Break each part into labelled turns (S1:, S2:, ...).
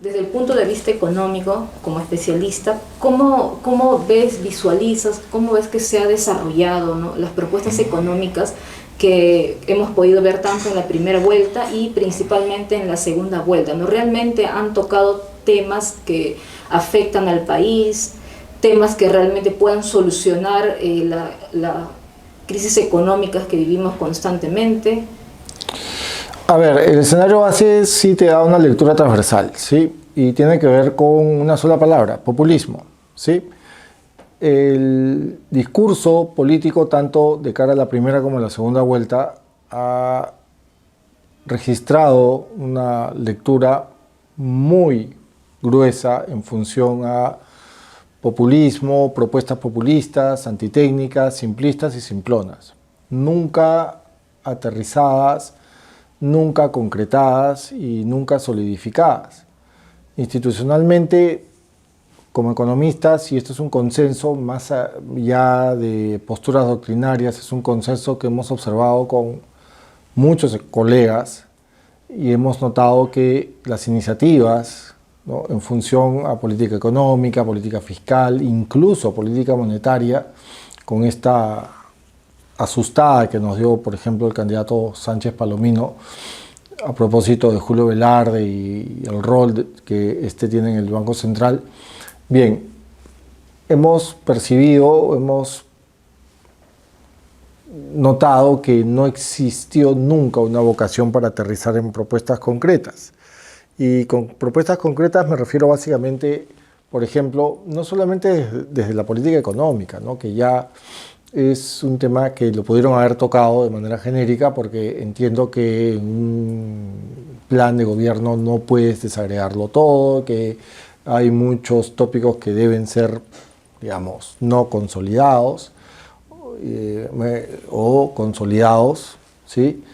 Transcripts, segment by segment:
S1: Desde el punto de vista económico, como especialista, ¿cómo ves, visualizas, cómo ves que se ha desarrollado, ¿no?, las propuestas económicas que hemos podido ver tanto en la primera vuelta y principalmente en la segunda vuelta, ¿no? Realmente han tocado temas que afectan al país, temas que realmente puedan solucionar la crisis económica que vivimos constantemente.
S2: A ver, el escenario base sí te da una lectura transversal, ¿sí? Y tiene que ver con una sola palabra, populismo, ¿sí? El discurso político, tanto de cara a la primera como a la segunda vuelta, ha registrado una lectura muy gruesa en función a populismo, propuestas populistas, antitécnicas, simplistas y simplonas. Nunca aterrizadas, nunca concretadas y nunca solidificadas. Institucionalmente, como economistas, y esto es un consenso más allá de posturas doctrinarias, es un consenso que hemos observado con muchos colegas y hemos notado que las iniciativas, ¿no?, en función a política económica, política fiscal, incluso política monetaria, con esta asustada que nos dio, por ejemplo, el candidato Sánchez Palomino, a propósito de Julio Velarde y el rol que tiene en el Banco Central. Bien, hemos percibido, hemos notado que no existió nunca una vocación para aterrizar en propuestas concretas. Y con propuestas concretas me refiero básicamente, por ejemplo, no solamente desde la política económica, ¿no?, que ya es un tema que lo pudieron haber tocado de manera genérica, porque entiendo que en un plan de gobierno no puedes desagregarlo todo, que hay muchos tópicos que deben ser, digamos, no consolidados o consolidados, ¿sí?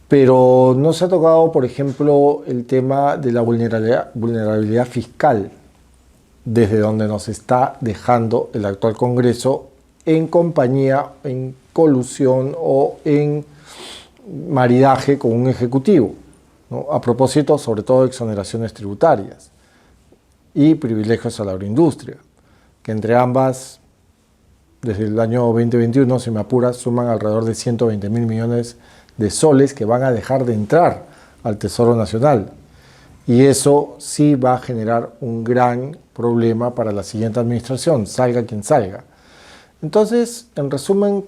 S2: Pero no se ha tocado, por ejemplo, el tema de la vulnerabilidad fiscal, desde donde nos está dejando el actual Congreso en compañía, en colusión o en maridaje con un ejecutivo, ¿no?, a propósito sobre todo de exoneraciones tributarias y privilegios a la agroindustria, que entre ambas, desde el año 2021, si me apuras, suman alrededor de 120.000 millones de soles que van a dejar de entrar al Tesoro Nacional. Y eso sí va a generar un gran problema para la siguiente administración, salga quien salga. Entonces, en resumen,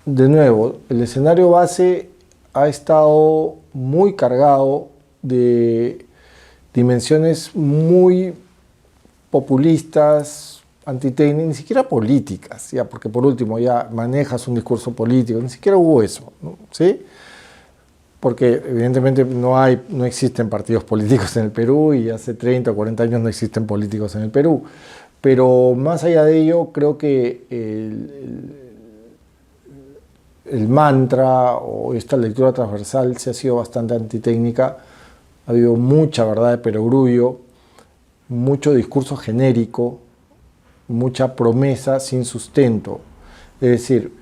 S2: de nuevo, el escenario base ha estado muy cargado de dimensiones muy populistas, antitécnicas, ni siquiera políticas, ya, porque por último ya manejas un discurso político, ni siquiera hubo eso, ¿no?, ¿sí? Porque evidentemente no existen partidos políticos en el Perú y hace 30 o 40 años no existen políticos en el Perú. Pero más allá de ello, creo que el mantra o esta lectura transversal se ha sido bastante antitécnica. Ha habido mucha verdad de perogrullo, mucho discurso genérico, mucha promesa sin sustento. Es decir,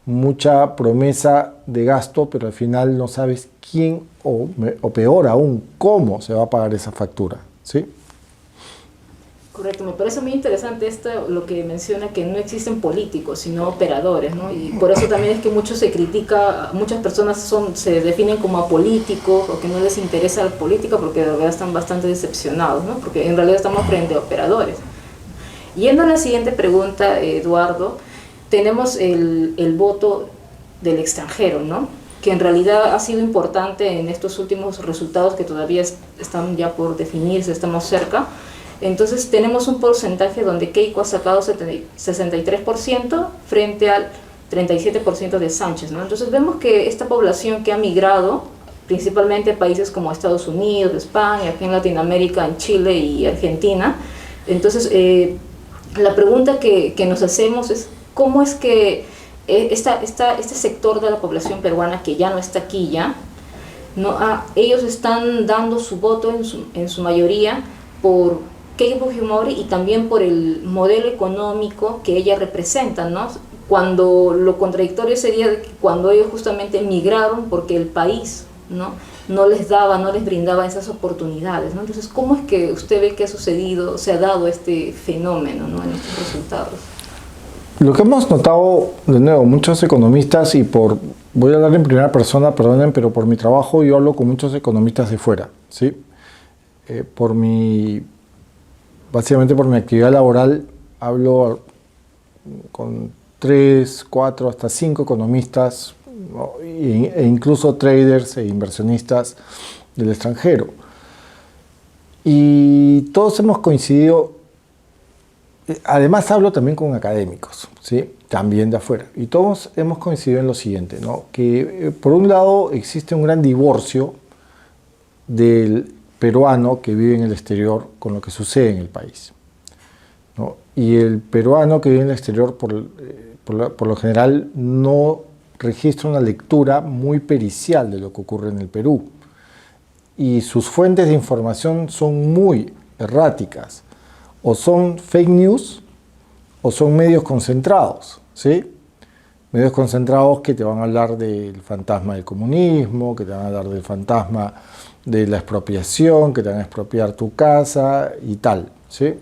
S2: mucha promesa de gasto, pero al final no sabes quién o peor aún, cómo se va a pagar esa factura, ¿sí?
S1: Correcto, me parece muy interesante esto, lo que menciona, que no existen políticos, sino operadores, ¿no? Y por eso también es que mucho se critica, muchas personas se definen como apolíticos o que no les interesa la política porque de verdad están bastante decepcionados, ¿no? Porque en realidad estamos frente a operadores. Yendo a la siguiente pregunta, Eduardo, tenemos el voto del extranjero, ¿no?, que en realidad ha sido importante en estos últimos resultados que todavía están ya por definirse, estamos cerca. Entonces tenemos un porcentaje donde Keiko ha sacado 63% frente al 37% de Sánchez, ¿no? Entonces vemos que esta población que ha migrado, principalmente a países como Estados Unidos, España, aquí en Latinoamérica, en Chile y Argentina. Entonces la pregunta que nos hacemos es ¿cómo es que este sector de la población peruana que ya no está aquí ya, ¿no?, ellos están dando su voto en su mayoría por Keiko Fujimori y también por el modelo económico que ella representa, ¿no? Cuando lo contradictorio sería que cuando ellos justamente migraron porque el país, ¿no?, no les daba, no les brindaba esas oportunidades, ¿no? Entonces, ¿cómo es que usted ve que ha sucedido, se ha dado este fenómeno, ¿no?, en estos resultados?
S2: Lo que hemos notado, de nuevo, muchos economistas, voy a hablar en primera persona, perdonen, pero por mi trabajo yo hablo con muchos economistas de fuera, ¿sí? Básicamente por mi actividad laboral, hablo con 3, 4, hasta 5 economistas, ¿no?, e incluso traders e inversionistas del extranjero. Y todos hemos coincidido. Además hablo también con académicos, ¿sí?, también de afuera, y todos hemos coincidido en lo siguiente, ¿no?, que por un lado existe un gran divorcio del peruano que vive en el exterior con lo que sucede en el país, ¿no? Y el peruano que vive en el exterior por lo general no registra una lectura muy pericial de lo que ocurre en el Perú, y sus fuentes de información son muy erráticas. O son fake news o son medios concentrados, ¿sí? Medios concentrados que te van a hablar del fantasma del comunismo, que te van a hablar del fantasma de la expropiación, que te van a expropiar tu casa y tal, ¿sí?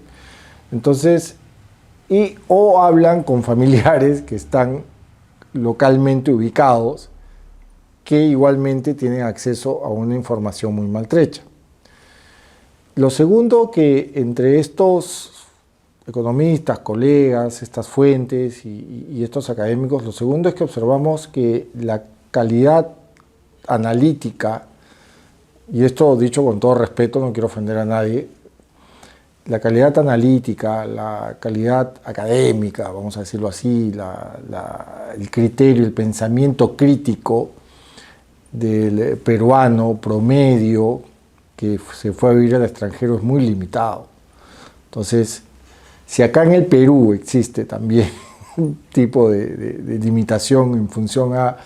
S2: Entonces, o hablan con familiares que están localmente ubicados, que igualmente tienen acceso a una información muy maltrecha. Lo segundo, que entre estos economistas, colegas, estas fuentes y estos académicos, lo segundo es que observamos que la calidad analítica, y esto dicho con todo respeto, no quiero ofender a nadie, la calidad analítica, la calidad académica, vamos a decirlo así, el criterio, el pensamiento crítico del peruano promedio que se fue a vivir al extranjero es muy limitado. Entonces, si acá en el Perú existe también un tipo de limitación en función a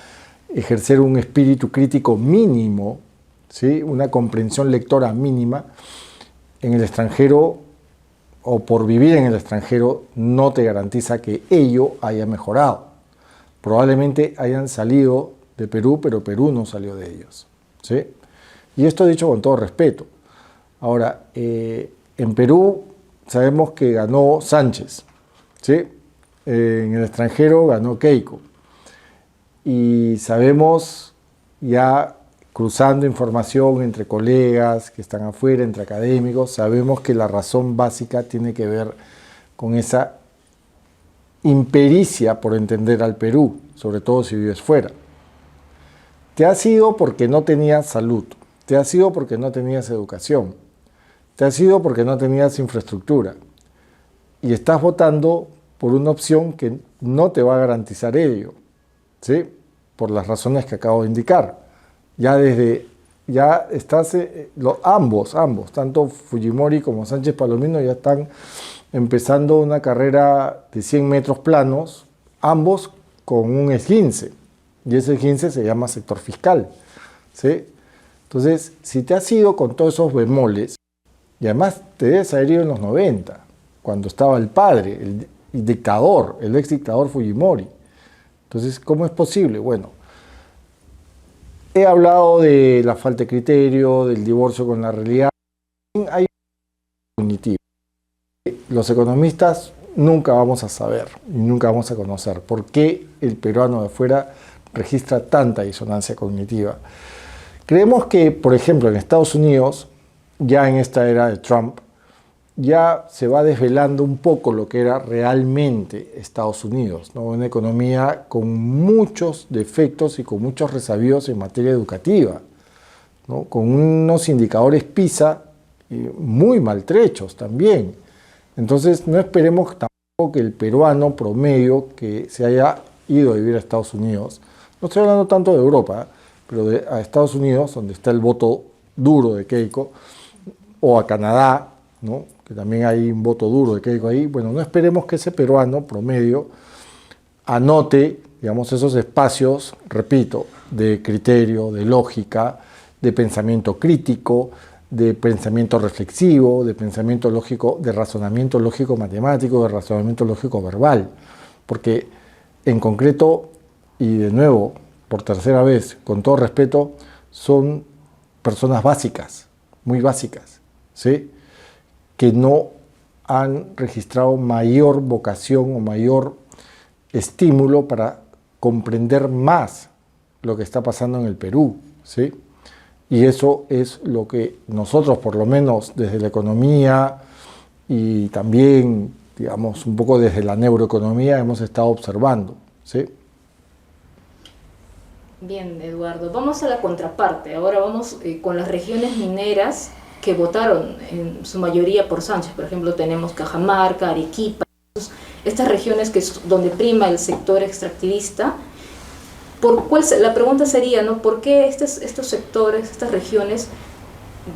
S2: ejercer un espíritu crítico mínimo, ¿sí?, una comprensión lectora mínima, en el extranjero, o por vivir en el extranjero, no te garantiza que ello haya mejorado. Probablemente hayan salido de Perú, pero Perú no salió de ellos, ¿sí? Y esto dicho con todo respeto. Ahora, en Perú sabemos que ganó Sánchez, ¿sí? En el extranjero ganó Keiko. Y sabemos, ya cruzando información entre colegas que están afuera, entre académicos, sabemos que la razón básica tiene que ver con esa impericia por entender al Perú, sobre todo si vives fuera. Te ha sido porque no tenías salud. Te ha sido porque no tenías educación, te ha sido porque no tenías infraestructura y estás votando por una opción que no te va a garantizar ello, ¿sí?, por las razones que acabo de indicar. Ambos, tanto Fujimori como Sánchez Palomino ya están empezando una carrera de 100 metros planos, ambos con un esguince, y ese esguince se llama sector fiscal, ¿sí? Entonces, si te has ido con todos esos bemoles, y además te debes haber ido en los 90, cuando estaba el padre, el dictador, el ex dictador Fujimori. Entonces, ¿cómo es posible? Bueno, he hablado de la falta de criterio, del divorcio con la realidad. Hay un cognitivo. Los economistas nunca vamos a saber y nunca vamos a conocer por qué el peruano de afuera registra tanta disonancia cognitiva. Creemos que, por ejemplo, en Estados Unidos, ya en esta era de Trump, ya se va desvelando un poco lo que era realmente Estados Unidos, ¿no? Una economía con muchos defectos y con muchos resabios en materia educativa, ¿no?, con unos indicadores PISA muy maltrechos también. Entonces, no esperemos tampoco que el peruano promedio que se haya ido a vivir a Estados Unidos, no estoy hablando tanto de Europa, pero a Estados Unidos, donde está el voto duro de Keiko, o a Canadá, ¿no?, que también hay un voto duro de Keiko ahí. Bueno, no esperemos que ese peruano promedio anote, digamos, esos espacios, repito, de criterio, de lógica, de pensamiento crítico, de pensamiento reflexivo, de pensamiento lógico, de razonamiento lógico matemático, de razonamiento lógico verbal. Porque en concreto, y de nuevo, por tercera vez, con todo respeto, son personas básicas, muy básicas, ¿sí? Que no han registrado mayor vocación o mayor estímulo para comprender más lo que está pasando en el Perú, ¿sí? Y eso es lo que nosotros, por lo menos desde la economía y también, digamos, un poco desde la neuroeconomía hemos estado observando, ¿sí?
S1: Bien, Eduardo, vamos a la contraparte. Ahora vamos con las regiones mineras que votaron en su mayoría por Sánchez. Por ejemplo, tenemos Cajamarca, Arequipa, estas regiones que es donde prima el sector extractivista. La pregunta sería, ¿no? ¿Por qué estos sectores, estas regiones,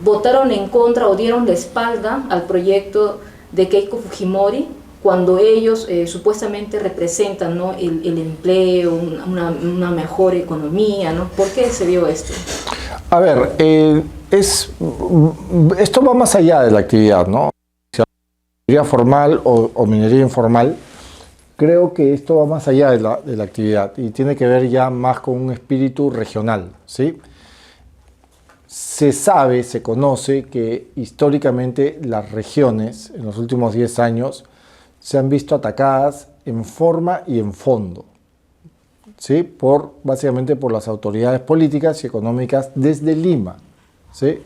S1: votaron en contra o dieron la espalda al proyecto de Keiko Fujimori cuando ellos supuestamente representan, ¿no? el empleo, una mejor economía, ¿no? ¿Por qué se dio esto?
S2: A ver, esto va más allá de la actividad, ¿no? Minería formal o minería informal, creo que esto va más allá de la actividad y tiene que ver ya más con un espíritu regional, ¿sí? Se sabe, se conoce que históricamente las regiones en los últimos 10 años se han visto atacadas en forma y en fondo, ¿sí? Básicamente por las autoridades políticas y económicas desde Lima, ¿sí?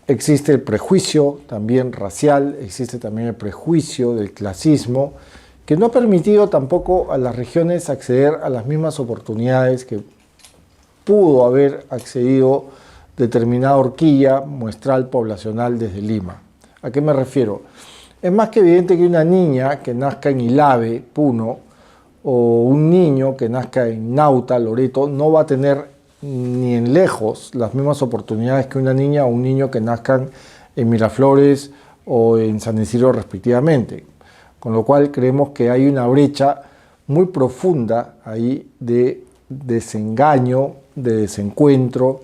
S2: Existe el prejuicio también racial, existe también el prejuicio del clasismo, que no ha permitido tampoco a las regiones acceder a las mismas oportunidades que pudo haber accedido determinada horquilla muestral poblacional desde Lima. ¿A qué me refiero? Es más que evidente que una niña que nazca en Ilave, Puno, o un niño que nazca en Nauta, Loreto, no va a tener ni en lejos las mismas oportunidades que una niña o un niño que nazcan en Miraflores o en San Isidro respectivamente. Con lo cual creemos que hay una brecha muy profunda ahí de desengaño, de desencuentro,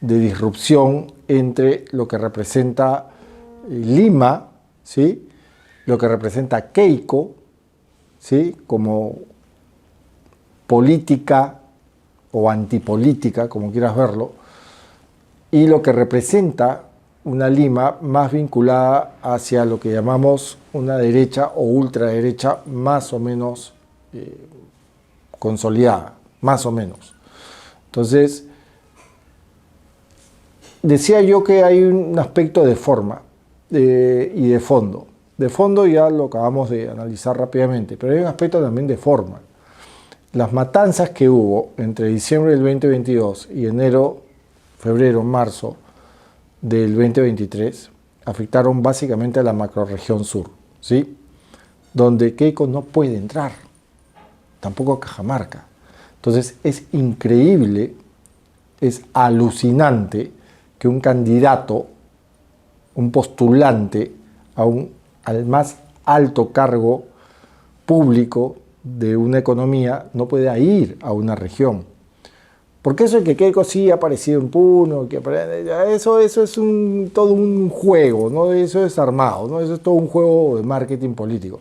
S2: de disrupción entre lo que representa Lima, ¿sí? Lo que representa Keiko, ¿sí? Como política o antipolítica, como quieras verlo, y lo que representa una Lima más vinculada hacia lo que llamamos una derecha o ultraderecha más o menos consolidada, más o menos. Entonces, decía yo que hay un aspecto de forma y de fondo. De fondo ya lo acabamos de analizar rápidamente, pero hay un aspecto también de forma. Las matanzas que hubo entre diciembre del 2022 y enero, febrero, marzo del 2023 afectaron básicamente a la macrorregión sur, ¿sí? Donde Keiko no puede entrar, tampoco a Cajamarca. Entonces es increíble, es alucinante que un candidato, un postulante al más alto cargo público de una economía no pueda ir a una región. Porque eso de que Keiko sí ha aparecido en Puno, eso es todo un juego, ¿no? Eso es armado, ¿no? Eso es todo un juego de marketing político.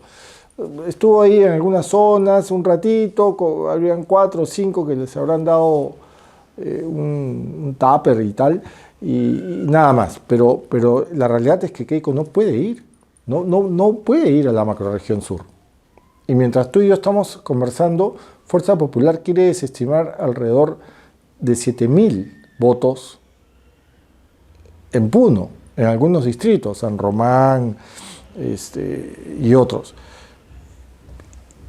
S2: Estuvo ahí en algunas zonas un ratito, habrían 4 o 5 que les habrán dado un tupper y tal, y nada más. Pero la realidad es que Keiko no puede ir, no puede ir a la macrorregión sur. Y mientras tú y yo estamos conversando, Fuerza Popular quiere desestimar alrededor de 7.000 votos en Puno, en algunos distritos, San Román y otros.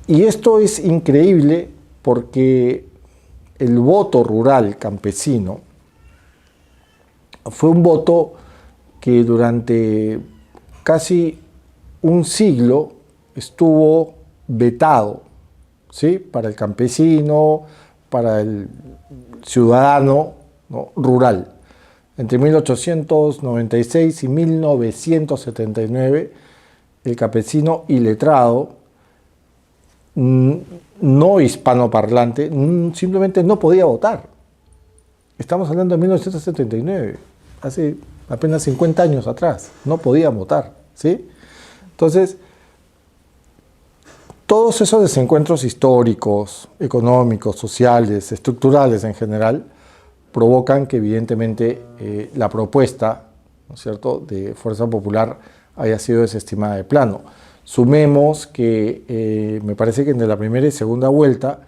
S2: Y esto es increíble porque el voto rural campesino fue un voto que durante casi un siglo estuvo vetado, ¿sí? Para el campesino, para el ciudadano, ¿no? Rural. Entre 1896 y 1979, el campesino iletrado, no hispanoparlante, simplemente no podía votar. Estamos hablando de 1979, hace apenas 50 años atrás, no podía votar, ¿sí? Entonces, todos esos desencuentros históricos, económicos, sociales, estructurales en general, provocan que evidentemente la propuesta, ¿no es cierto?, de Fuerza Popular haya sido desestimada de plano. Sumemos que me parece que entre la primera y segunda vuelta,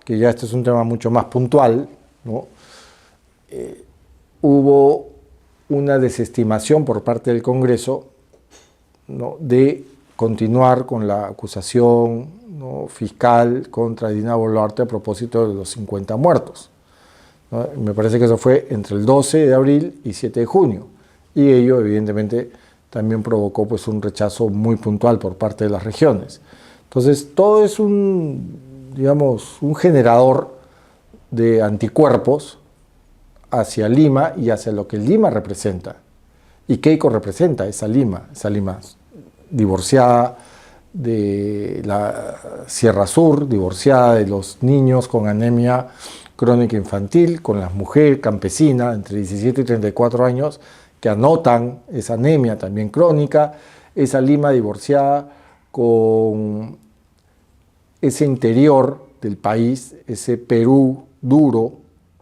S2: que ya este es un tema mucho más puntual, ¿no?, hubo una desestimación por parte del Congreso, ¿no?, de continuar con la acusación, ¿no?, fiscal contra Dina Boluarte a propósito de los 50 muertos, ¿no? Me parece que eso fue entre el 12 de abril y 7 de junio, y ello evidentemente también provocó pues un rechazo muy puntual por parte de las regiones. Entonces todo es digamos, un generador de anticuerpos hacia Lima y hacia lo que Lima representa. Y Keiko representa esa Lima divorciada de la Sierra Sur, divorciada de los niños con anemia crónica infantil, con las mujeres campesinas entre 17 y 34 años que anotan esa anemia también crónica, esa Lima divorciada con ese interior del país, ese Perú duro,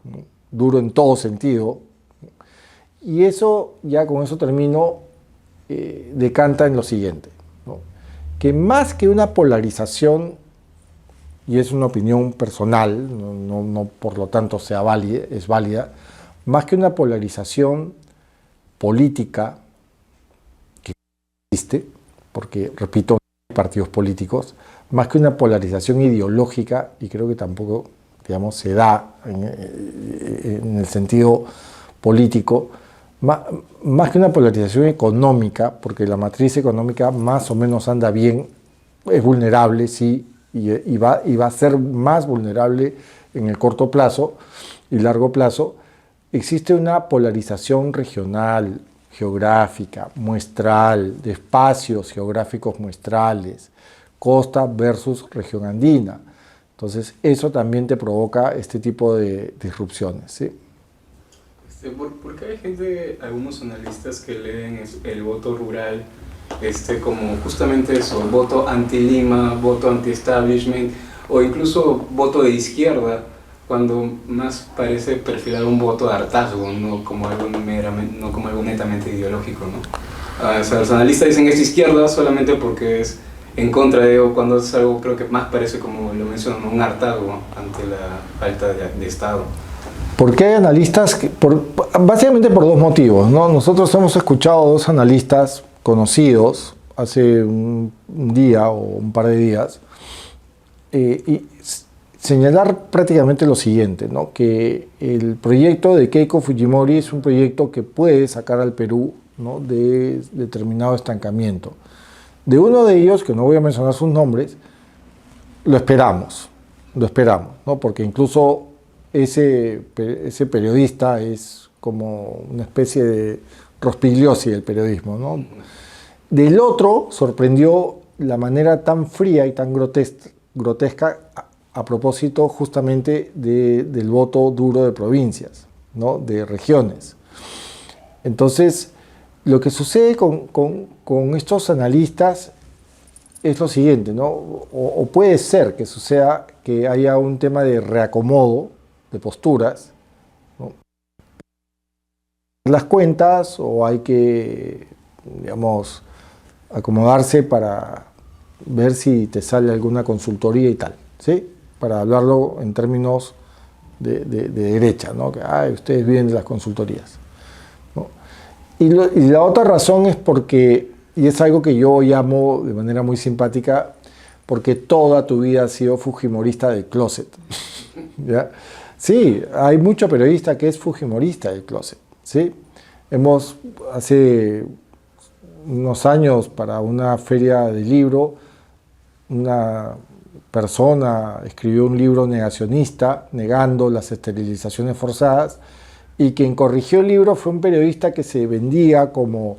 S2: ¿no?, duro en todo sentido, y eso, ya con eso termino, decanta en lo siguiente, ¿no?, que más que una polarización, y es una opinión personal, no por lo tanto es válida, más que una polarización política que existe, porque, repito, hay partidos políticos, más que una polarización ideológica, y creo que tampoco, digamos, se da en el sentido político, más que una polarización económica, porque la matriz económica más o menos anda bien, es vulnerable, sí, y va a ser más vulnerable en el corto plazo y largo plazo. Existe una polarización regional, geográfica, muestral, de espacios geográficos muestrales, costa versus región andina. Entonces, eso también te provoca este tipo de disrupciones, ¿sí?
S3: ¿Por qué hay gente, algunos analistas, que leen el voto rural como justamente eso, voto anti-Lima, voto anti-establishment, o incluso voto de izquierda, cuando más parece perfilar un voto de hartazgo, no como algo netamente ideológico, ¿no? O sea, los analistas dicen es izquierda solamente porque es en contra de ello, cuando es algo, creo que más parece, como lo menciono, un hartazgo ante la falta de Estado.
S2: ¿Por qué hay analistas? Básicamente por dos motivos, ¿no? Nosotros hemos escuchado dos analistas conocidos hace un día o un par de días y señalar prácticamente lo siguiente, ¿no?, que el proyecto de Keiko Fujimori es un proyecto que puede sacar al Perú, ¿no?, de determinado estancamiento. De uno de ellos, que no voy a mencionar sus nombres, lo esperamos, ¿no?, porque incluso ese periodista es como una especie de Rospigliosi del periodismo, ¿no? Del otro sorprendió la manera tan fría y tan grotesca a propósito justamente del voto duro de provincias, ¿no?, de regiones. Entonces, lo que sucede con estos analistas es lo siguiente, ¿no? O puede ser que suceda que haya un tema de reacomodo de posturas, ¿no?, las cuentas, o hay que, digamos, acomodarse para ver si te sale alguna consultoría y tal, ¿sí? Para hablarlo en términos de derecha, ¿no?, que ustedes viven de las consultorías, ¿no? Y la otra razón es porque, y es algo que yo llamo de manera muy simpática, porque toda tu vida has sido fujimorista del closet, ¿ya? Sí, hay mucho periodista que es fujimorista del closet, ¿sí? Hace unos años, para una feria de libro, una persona escribió un libro negacionista, negando las esterilizaciones forzadas, y quien corrigió el libro fue un periodista que se vendía como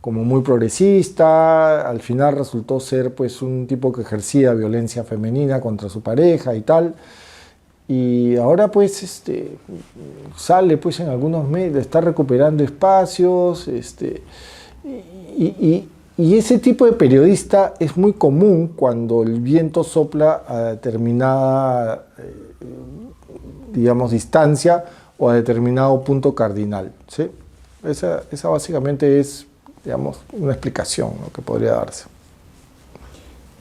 S2: muy progresista. Al final resultó ser pues un tipo que ejercía violencia femenina contra su pareja y tal. Y ahora pues sale pues en algunos medios, está recuperando espacios, y ese tipo de periodista es muy común cuando el viento sopla a determinada, digamos, distancia o a determinado punto cardinal, ¿sí? Esa básicamente es, digamos, una explicación, ¿no?, que podría darse.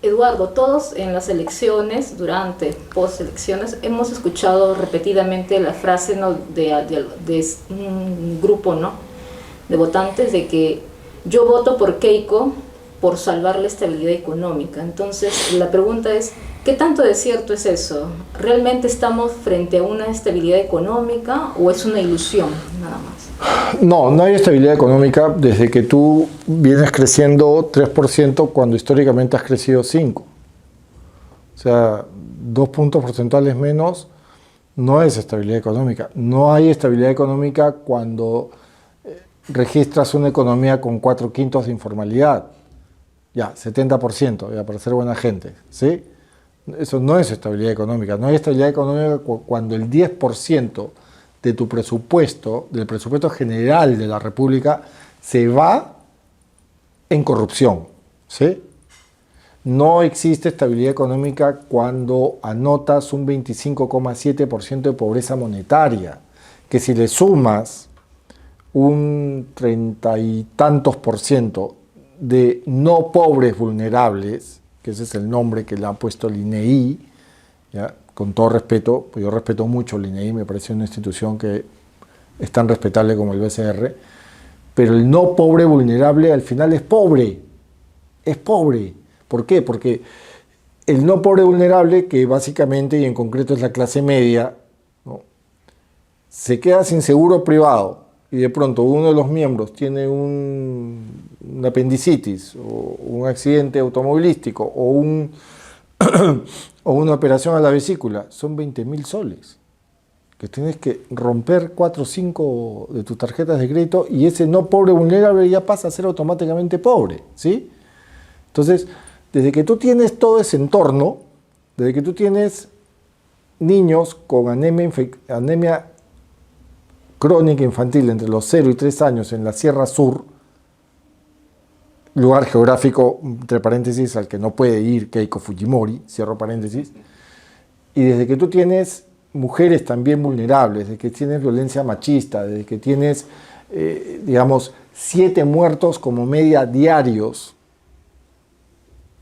S1: Eduardo, todos en las elecciones, durante, post elecciones, hemos escuchado repetidamente la frase, ¿no?, de un grupo, ¿no?, de votantes, de que yo voto por Keiko por salvar la estabilidad económica. Entonces, la pregunta es, ¿qué tanto de cierto es eso? ¿Realmente estamos frente a una estabilidad económica o es una ilusión, nada más?
S2: No hay estabilidad económica desde que tú vienes creciendo 3% cuando históricamente has crecido 5%. O sea, 2 puntos porcentuales menos no es estabilidad económica. No hay estabilidad económica cuando registras una economía con 4/5 de informalidad. Ya, 70%, ya, para ser buena gente, ¿sí? Eso no es estabilidad económica. No hay estabilidad económica cuando el 10% de tu presupuesto, del presupuesto general de la República, se va en corrupción, ¿sí? No existe estabilidad económica cuando anotas un 25,7% de pobreza monetaria, que si le sumas un 30 y tantos % de no pobres vulnerables, que ese es el nombre que le ha puesto el INEI, ¿ya?, con todo respeto, pues yo respeto mucho el INEI, me parece una institución que es tan respetable como el BCR, pero el no pobre vulnerable al final es pobre. ¿Por qué? Porque el no pobre vulnerable, que básicamente y en concreto es la clase media, ¿no?, se queda sin seguro privado y de pronto uno de los miembros tiene un apendicitis o un accidente automovilístico o o una operación a la vesícula, son 20.000 soles que tienes que romper 4 o 5 de tus tarjetas de crédito y ese no pobre vulnerable ya pasa a ser automáticamente pobre, ¿sí? Entonces, desde que tú tienes todo ese entorno, desde que tú tienes niños con anemia crónica infantil entre los 0 y 3 años en la Sierra Sur, lugar geográfico, entre paréntesis, al que no puede ir Keiko Fujimori, cierro paréntesis, y desde que tú tienes mujeres también vulnerables, desde que tienes violencia machista, desde que tienes, digamos, 7 muertos como media diarios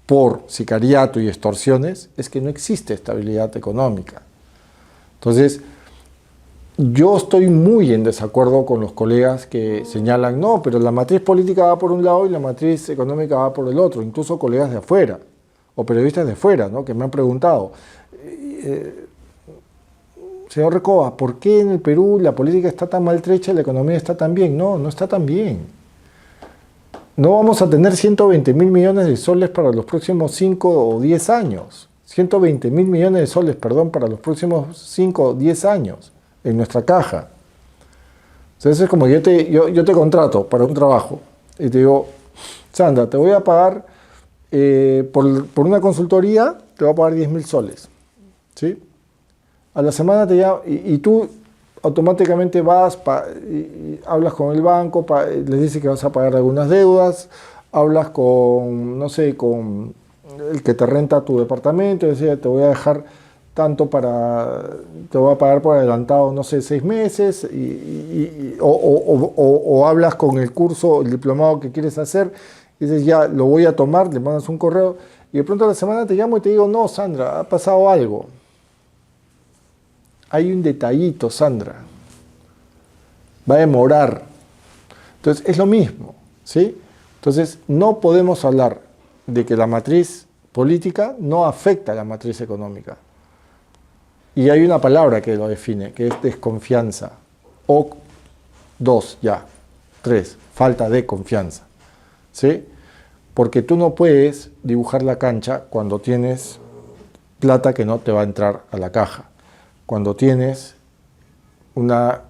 S2: por sicariato y extorsiones, es que no existe estabilidad económica. Entonces, yo estoy muy en desacuerdo con los colegas que señalan, no, pero la matriz política va por un lado y la matriz económica va por el otro, incluso colegas de afuera, o periodistas de afuera, ¿no?, que me han preguntado, señor Recoba, ¿por qué en el Perú la política está tan maltrecha y la economía está tan bien? No está tan bien. No vamos a tener 120.000 millones de soles para los próximos 5 o 10 años. 120.000 millones de soles, perdón, para los próximos 5 o 10 años en nuestra caja. Entonces es como yo te contrato para un trabajo y te digo, Sandra, te voy a pagar por una consultoría, te voy a pagar 10.000 soles, ¿sí? A la semana te llamo y tú automáticamente vas, y hablas con el banco, les dices que vas a pagar algunas deudas, hablas con, no sé, con el que te renta tu departamento, y decía, te voy a dejar tanto te voy a pagar por adelantado, no sé, 6 meses, o hablas con el curso, el diplomado que quieres hacer, y dices, ya, lo voy a tomar, le mandas un correo, y de pronto a la semana te llamo y te digo, no, Sandra, ha pasado algo. Hay un detallito, Sandra. Va a demorar. Entonces, es lo mismo, ¿sí? Entonces, no podemos hablar de que la matriz política no afecta a la matriz económica. Y hay una palabra que lo define, que es desconfianza. O 2, ya. 3, falta de confianza. ¿Sí? Porque tú no puedes dibujar la cancha cuando tienes plata que no te va a entrar a la caja. Cuando tienes una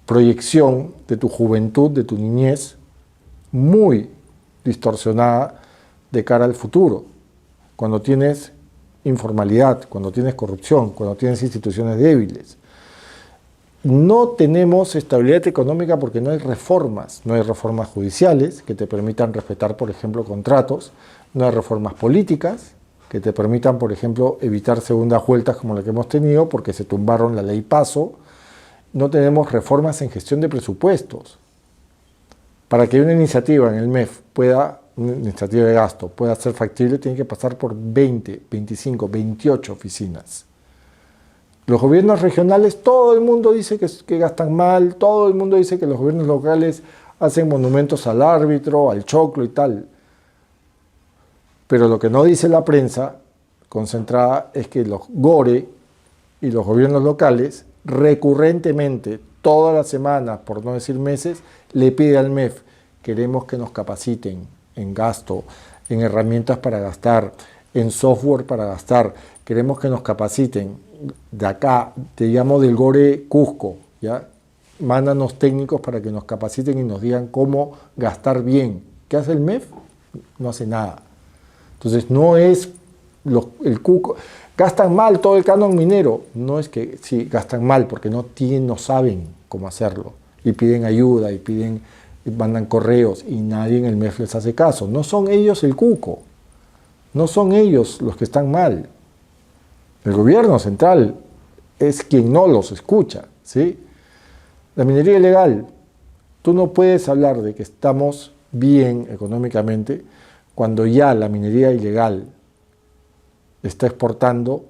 S2: proyección de tu juventud, de tu niñez, muy distorsionada de cara al futuro. Cuando tienes informalidad, cuando tienes corrupción, cuando tienes instituciones débiles. No tenemos estabilidad económica porque no hay reformas judiciales que te permitan respetar, por ejemplo, contratos, no hay reformas políticas que te permitan, por ejemplo, evitar segundas vueltas como la que hemos tenido porque se tumbaron la ley PASO no tenemos reformas en gestión de presupuestos. Para que una iniciativa en el MEF una iniciativa de gasto, pueda ser factible, tiene que pasar por 20, 25, 28 oficinas. Los gobiernos regionales, todo el mundo dice que gastan mal, todo el mundo dice que los gobiernos locales hacen monumentos al árbitro, al choclo y tal. Pero lo que no dice la prensa concentrada es que los GORE y los gobiernos locales recurrentemente, todas las semanas, por no decir meses, le pide al MEF, queremos que nos capaciten en gasto, en herramientas para gastar, en software para gastar, queremos que nos capaciten. De acá, te llamo del GORE Cusco, ¿ya? Mándanos técnicos para que nos capaciten y nos digan cómo gastar bien. ¿Qué hace el MEF? No hace nada. Entonces no es el Cusco. Gastan mal todo el canon minero. No es que sí, gastan mal porque no saben cómo hacerlo. Y piden ayuda, y mandan correos y nadie en el MEF les hace caso. No son ellos el cuco, no son ellos los que están mal. El gobierno central es quien no los escucha, ¿sí? La minería ilegal, tú no puedes hablar de que estamos bien económicamente cuando ya la minería ilegal está exportando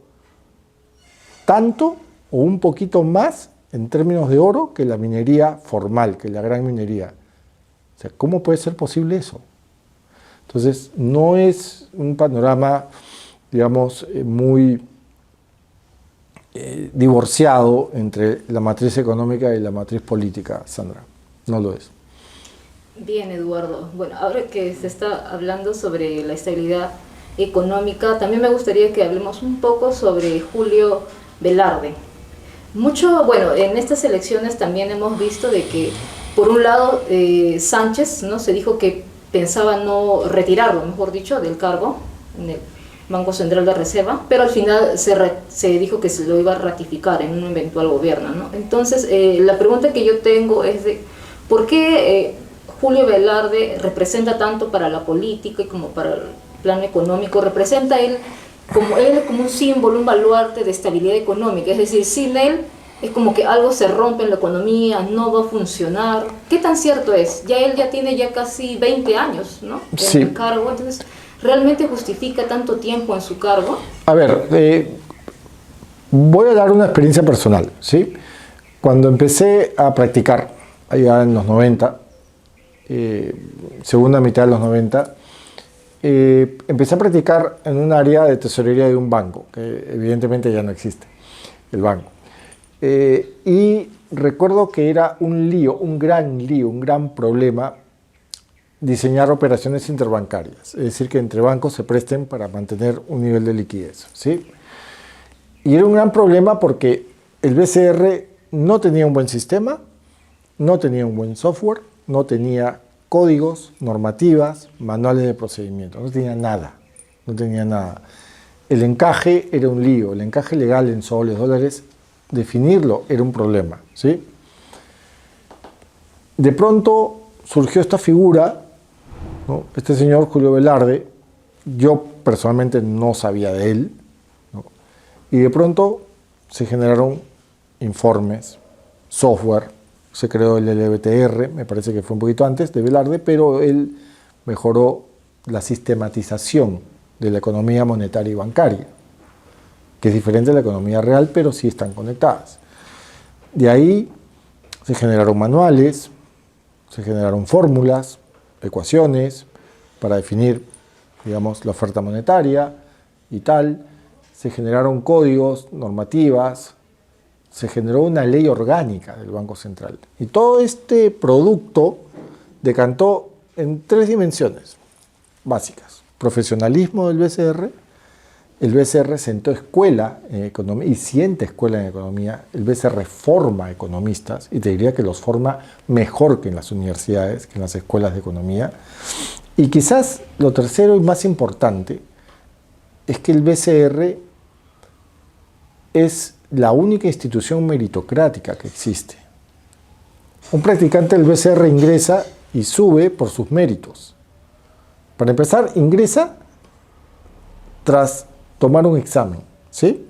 S2: tanto o un poquito más en términos de oro que la minería formal, que la gran minería. O sea, ¿cómo puede ser posible eso? Entonces, no es un panorama, digamos, muy divorciado entre la matriz económica y la matriz política, Sandra. No lo es.
S1: Bien, Eduardo. Bueno, ahora que se está hablando sobre la estabilidad económica, también me gustaría que hablemos un poco sobre Julio Velarde. Bueno, en estas elecciones también hemos visto de que, por un lado, Sánchez, ¿no?, se dijo que pensaba no retirarlo, mejor dicho, del cargo en el Banco Central de Reserva, pero al final se dijo que se lo iba a ratificar en un eventual gobierno, ¿no? Entonces, la pregunta que yo tengo es de ¿por qué Julio Velarde representa tanto para la política y como para el plano económico? Representa él como un símbolo, un baluarte de estabilidad económica, es decir, sin él es como que algo se rompe en la economía, no va a funcionar. ¿Qué tan cierto es? Él tiene casi 20 años, ¿no?, en el cargo. Entonces, ¿realmente justifica tanto tiempo en su cargo?
S2: A ver, voy a dar una experiencia personal, ¿sí? Cuando empecé a practicar, allá en los 90, segunda mitad de los 90, empecé a practicar en un área de tesorería de un banco, que evidentemente ya no existe, el banco. Y recuerdo que era un lío, un gran problema diseñar operaciones interbancarias, es decir, que entre bancos se presten para mantener un nivel de liquidez, ¿sí? Y era un gran problema porque el BCR no tenía un buen sistema, no tenía un buen software, no tenía códigos, normativas, manuales de procedimiento, no tenía nada. El encaje era un lío, el encaje legal en soles, dólares, definirlo era un problema, ¿sí? De pronto surgió esta figura, ¿no?, este señor Julio Velarde. Yo personalmente no sabía de él, ¿no?, y de pronto se generaron informes, software, se creó el LBTR, me parece que fue un poquito antes de Velarde, pero él mejoró la sistematización de la economía monetaria y bancaria, que es diferente de la economía real, pero sí están conectadas. De ahí se generaron manuales, se generaron fórmulas, ecuaciones para definir, digamos, la oferta monetaria y tal. Se generaron códigos, normativas, se generó una ley orgánica del Banco Central. Y todo este producto decantó en 3 dimensiones básicas. Profesionalismo del BCR. El BCR sentó escuela en economía y siente escuela en economía. El BCR forma economistas y te diría que los forma mejor que en las universidades, que en las escuelas de economía. Y quizás lo tercero y más importante es que el BCR es la única institución meritocrática que existe. Un practicante del BCR ingresa y sube por sus méritos. Para empezar, ingresa tras tomar un examen, ¿sí?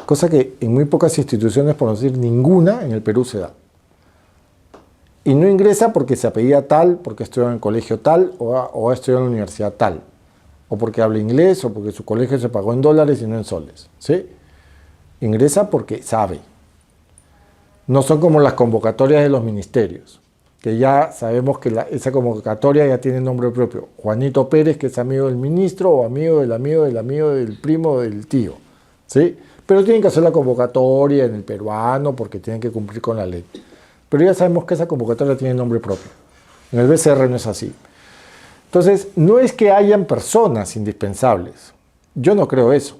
S2: cosa que en muy pocas instituciones, por no decir ninguna, en el Perú se da. Y no ingresa porque se apellida tal, porque estudió en el colegio tal, o ha estudiado en la universidad tal, o porque habla inglés, o porque su colegio se pagó en dólares y no en soles, ¿sí? Ingresa porque sabe. No son como las convocatorias de los ministerios, que ya sabemos que esa convocatoria ya tiene nombre propio. Juanito Pérez, que es amigo del ministro, o amigo del amigo del amigo del primo del tío, ¿sí? Pero tienen que hacer la convocatoria en el peruano porque tienen que cumplir con la ley. Pero ya sabemos que esa convocatoria tiene nombre propio. En el BCR no es así. Entonces, no es que hayan personas indispensables. Yo no creo eso.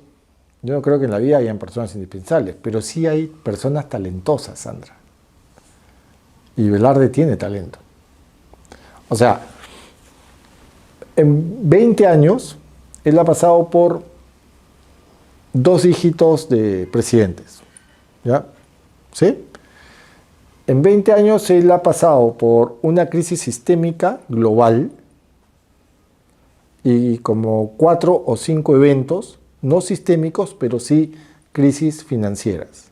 S2: Yo no creo que en la vida hayan personas indispensables, pero sí hay personas talentosas, Sandra. Y Velarde tiene talento. O sea, en 20 años, él ha pasado por 2 dígitos de presidentes. ¿Ya? ¿Sí? En 20 años él ha pasado por una crisis sistémica global y como 4 o 5 eventos, no sistémicos, pero sí crisis financieras.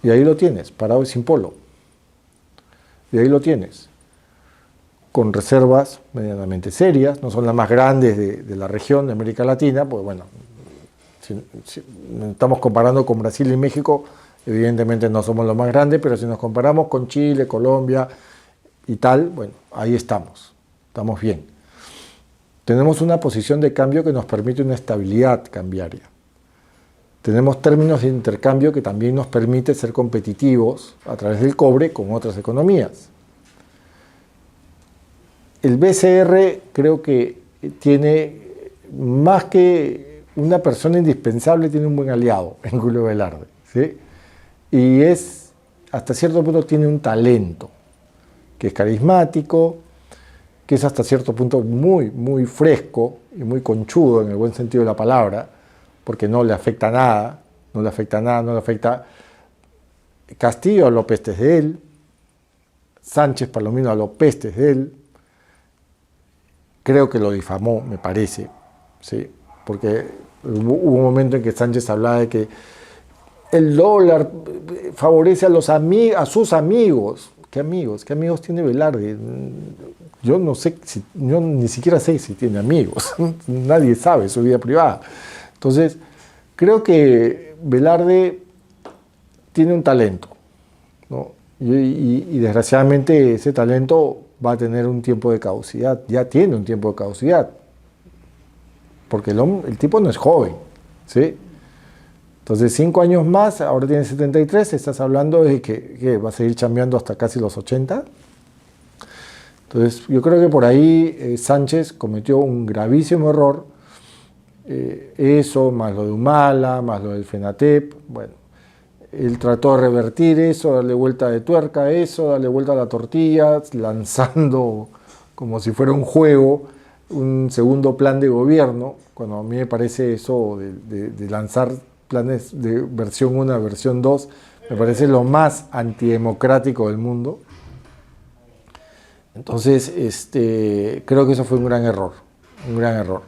S2: Y ahí lo tienes, parado y sin polo. Y ahí lo tienes, con reservas medianamente serias, no son las más grandes de la región de América Latina, pues bueno, si estamos comparando con Brasil y México, evidentemente no somos los más grandes, pero si nos comparamos con Chile, Colombia y tal, bueno, ahí estamos bien. Tenemos una posición de cambio que nos permite una estabilidad cambiaria. Tenemos términos de intercambio que también nos permite ser competitivos a través del cobre con otras economías. El BCR creo que tiene, más que una persona indispensable, tiene un buen aliado en Julio Velarde, ¿sí? Y hasta cierto punto tiene un talento, que es carismático, que es hasta cierto punto muy, muy fresco y muy conchudo en el buen sentido de la palabra, porque no le afecta nada, no le afecta Castillo a los pestes de él, Sánchez Palomino a los pestes de él. Creo que lo difamó, me parece, ¿sí? Porque hubo un momento en que Sánchez hablaba de que el dólar favorece a sus amigos. ¿Qué amigos? ¿Qué amigos tiene Velarde? Yo no sé, yo ni siquiera sé si tiene amigos. Nadie sabe su vida privada. Entonces, creo que Velarde tiene un talento, ¿no? Y desgraciadamente ese talento va a tener un tiempo de caducidad. Ya tiene un tiempo de caducidad. Porque el tipo no es joven, ¿sí? Entonces, 5 años más, ahora tiene 73, estás hablando de que va a seguir chambeando hasta casi los 80. Entonces, yo creo que por ahí Sánchez cometió un gravísimo error. Eso, más lo de Humala, más lo del FENATEP. Bueno, él trató de revertir eso, darle vuelta de tuerca a eso, darle vuelta a la tortilla, lanzando como si fuera un juego un segundo plan de gobierno, cuando a mí me parece eso de lanzar planes de versión 1 a versión 2, me parece lo más antidemocrático del mundo. Entonces, creo que eso fue un gran error, un gran error.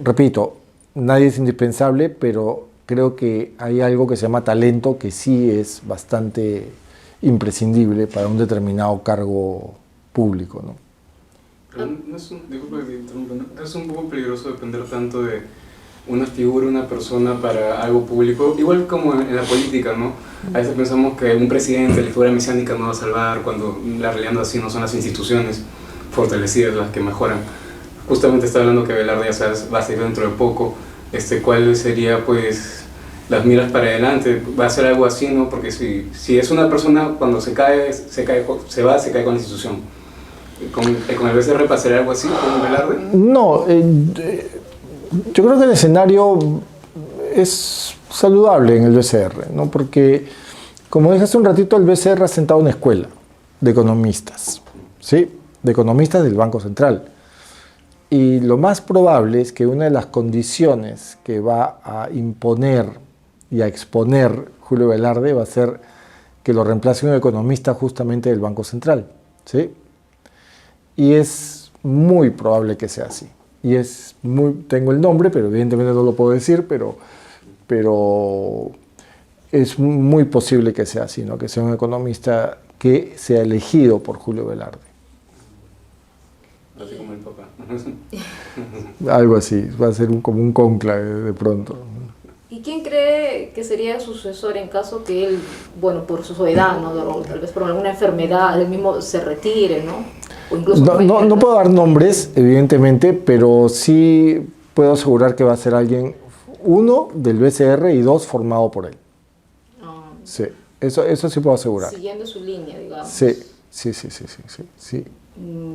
S2: Repito, nadie es indispensable, pero creo que hay algo que se llama talento que sí es bastante imprescindible para un determinado cargo público, ¿no?
S3: Pero no es un poco peligroso depender tanto de una figura, una persona para algo público, igual como en la política, ¿no? A veces pensamos que un presidente, la figura mesiánica no va a salvar, cuando la realidad no es así, no son las instituciones fortalecidas las que mejoran. Justamente está hablando que Velarde ya sabes, va a salir dentro de poco, ¿cuál sería pues las miras para adelante? Va a ser algo así, ¿no? Porque si es una persona, cuando se cae con la institución. ¿Con el BCR pasaría algo así con Velarde?
S2: No, yo creo que el escenario es saludable en el BCR, ¿no? Porque, como dije hace un ratito, el BCR ha sentado una escuela de economistas, ¿sí? De economistas del Banco Central. Y lo más probable es que una de las condiciones que va a imponer y a exponer Julio Velarde va a ser que lo reemplace un economista justamente del Banco Central, ¿sí? Y es muy probable que sea así. Y tengo el nombre, pero evidentemente no lo puedo decir, pero pero es muy posible que sea así, ¿no? Que sea un economista que sea elegido por Julio Velarde.
S3: Así como el papá.
S2: Algo así, va a ser como un cónclave de pronto.
S1: ¿Y quién cree que sería su sucesor en caso que él, bueno, por su edad, ¿no? O tal vez por alguna enfermedad, él mismo se retire, ¿no? O incluso
S2: No puedo dar nombres, evidentemente, pero sí puedo asegurar que va a ser alguien, uno, del BCR y dos, formado por él. Sí, eso sí puedo asegurar.
S1: Siguiendo su línea, digamos.
S2: Sí.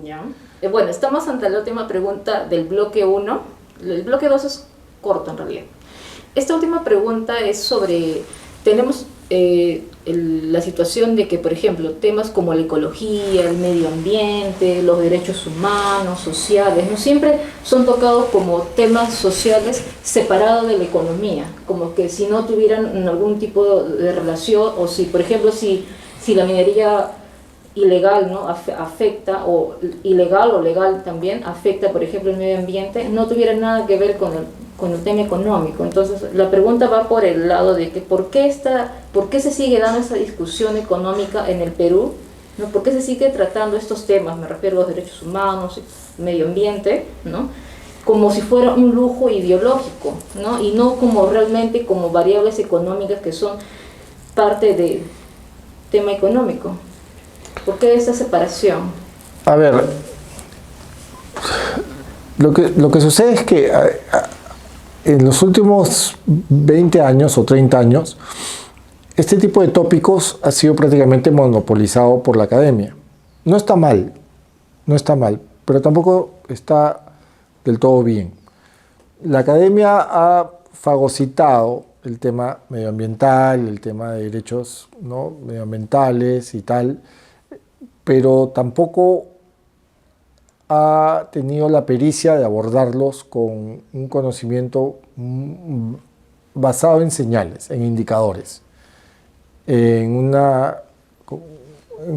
S1: Ya. Bueno, estamos ante la última pregunta del bloque 1. El bloque 2 es corto en realidad. Esta última pregunta es sobre, tenemos la situación de que, por ejemplo, temas como la ecología, el medio ambiente, los derechos humanos, sociales, no siempre son tocados como temas sociales separados de la economía, como que si no tuvieran algún tipo de relación, o si, por ejemplo, si la minería ilegal, ¿no? afecta, o ilegal o legal también afecta, por ejemplo, el medio ambiente, no tuviera nada que ver con el tema económico. Entonces la pregunta va por el lado de que ¿por qué se sigue dando esa discusión económica en el Perú? ¿No? ¿Por qué se sigue tratando estos temas? Me refiero a los derechos humanos, medio ambiente, ¿no? Como si fuera un lujo ideológico, ¿no? Y no como realmente como variables económicas que son parte del tema económico. ¿Por qué esa separación?
S2: A ver, lo que sucede es que en los últimos 20 años o 30 años, este tipo de tópicos ha sido prácticamente monopolizado por la academia. No está mal, pero tampoco está del todo bien. La academia ha fagocitado el tema medioambiental, el tema de derechos, ¿no? medioambientales y tal, pero tampoco ha tenido la pericia de abordarlos con un conocimiento basado en señales, en indicadores, en una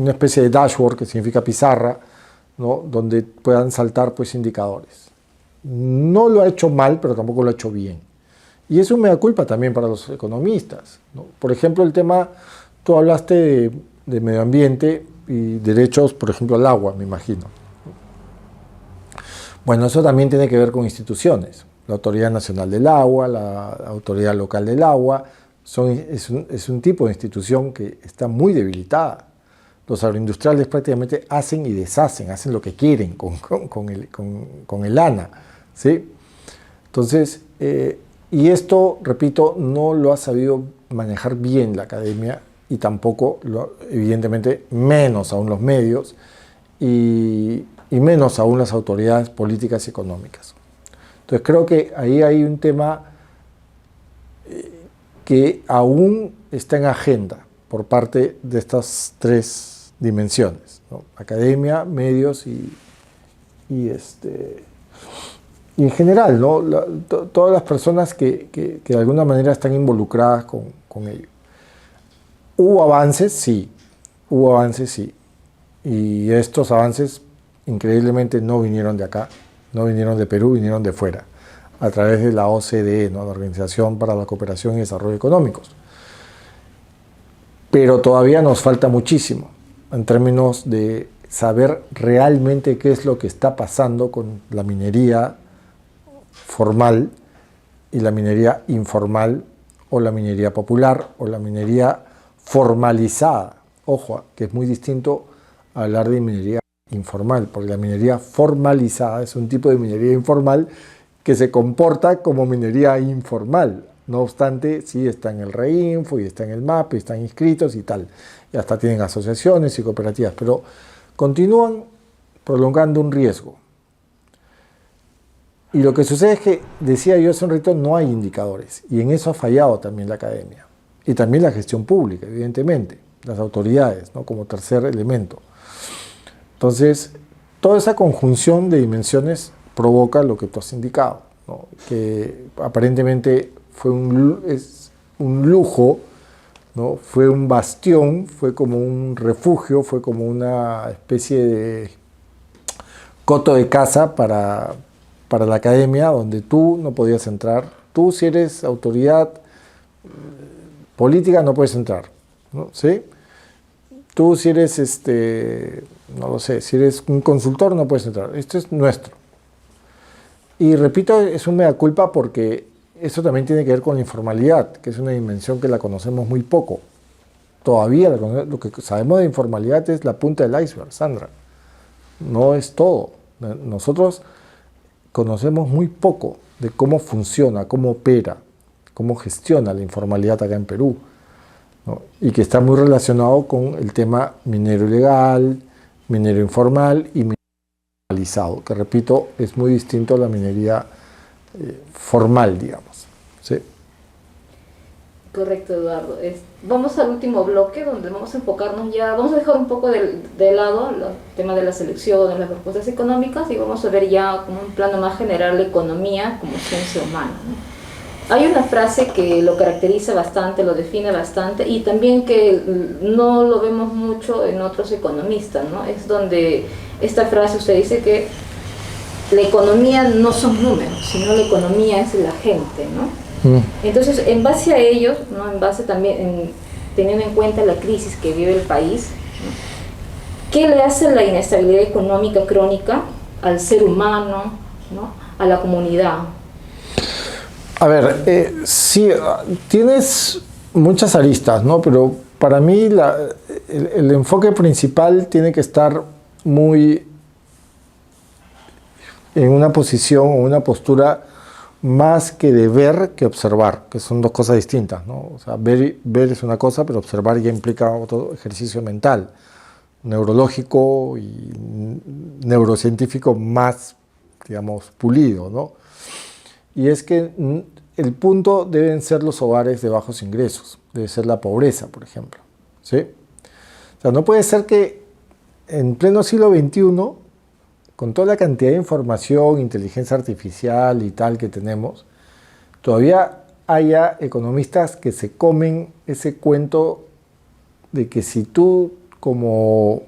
S2: especie de dashboard que significa pizarra, ¿no? donde puedan saltar pues indicadores. No lo ha hecho mal, pero tampoco lo ha hecho bien. Y es un mea culpa también para los economistas, ¿no? Por ejemplo, el tema, tú hablaste de medio ambiente y derechos, por ejemplo, al agua, me imagino. Bueno, eso también tiene que ver con instituciones. La Autoridad Nacional del Agua, la Autoridad Local del Agua, es un tipo de institución que está muy debilitada. Los agroindustriales prácticamente hacen y deshacen, hacen lo que quieren con el ANA, ¿sí? Entonces, y esto, repito, no lo ha sabido manejar bien la academia y tampoco, evidentemente, menos aún los medios y menos aún las autoridades políticas y económicas. Entonces creo que ahí hay un tema que aún está en agenda por parte de estas tres dimensiones, ¿no? Academia, medios y en general, ¿no? Todas las personas que de alguna manera están involucradas con ello. Hubo avances, sí, y estos avances increíblemente no vinieron de acá, no vinieron de Perú, vinieron de fuera, a través de la OCDE, ¿no? La Organización para la Cooperación y Desarrollo Económicos. Pero todavía nos falta muchísimo en términos de saber realmente qué es lo que está pasando con la minería formal y la minería informal, o la minería popular, o la minería formalizada. Ojo, que es muy distinto a hablar de minería informal, porque la minería formalizada es un tipo de minería informal que se comporta como minería informal. No obstante, sí está en el REINFO y está en el MAP, y están inscritos y tal. Y hasta tienen asociaciones y cooperativas, pero continúan prolongando un riesgo. Y lo que sucede es que, decía yo hace un rato, no hay indicadores. Y en eso ha fallado también la academia. Y también la gestión pública, evidentemente. Las autoridades, ¿no? Como tercer elemento. Entonces, toda esa conjunción de dimensiones provoca lo que tú has indicado, ¿no? Que aparentemente es un lujo, ¿no? Fue un bastión, fue como un refugio, fue como una especie de coto de caza para la academia, donde tú no podías entrar. Tú, si eres autoridad política no puedes entrar, ¿no? ¿Sí? Tú si eres, no lo sé, si eres un consultor no puedes entrar. Esto es nuestro. Y repito, es un mea culpa porque eso también tiene que ver con la informalidad, que es una dimensión que la conocemos muy poco. Todavía lo que sabemos de informalidad es la punta del iceberg, Sandra. No es todo. Nosotros conocemos muy poco de cómo funciona, cómo opera, cómo gestiona la informalidad acá en Perú, ¿no? Y que está muy relacionado con el tema minero ilegal, minero informal y minero formalizado, que repito, es muy distinto a la minería formal, digamos. ¿Sí?
S1: Correcto, Eduardo. Vamos al último bloque donde vamos a enfocarnos ya, vamos a dejar un poco de lado el tema de las elecciones, las propuestas económicas y vamos a ver ya como un plano más general la economía como ciencia humana, ¿no? Hay una frase que lo caracteriza bastante, lo define bastante y también que no lo vemos mucho en otros economistas, ¿no? Es donde esta frase usted dice que la economía no son números, sino la economía es la gente, ¿no? Entonces, en base a ello, ¿no? En base también, teniendo en cuenta la crisis que vive el país, ¿no? ¿Qué le hace la inestabilidad económica crónica al ser humano, ¿no? A la comunidad?
S2: A ver, sí, tienes muchas aristas, ¿no? Pero para mí el enfoque principal tiene que estar muy en una posición o una postura más que de ver que observar, que son dos cosas distintas, ¿no? O sea, ver es una cosa, pero observar ya implica otro ejercicio mental, neurológico y neurocientífico más, digamos, pulido, ¿no? Y es que el punto deben ser los hogares de bajos ingresos, debe ser la pobreza, por ejemplo, ¿sí? O sea, no puede ser que en pleno siglo XXI, con toda la cantidad de información, inteligencia artificial y tal que tenemos, todavía haya economistas que se comen ese cuento de que si tú como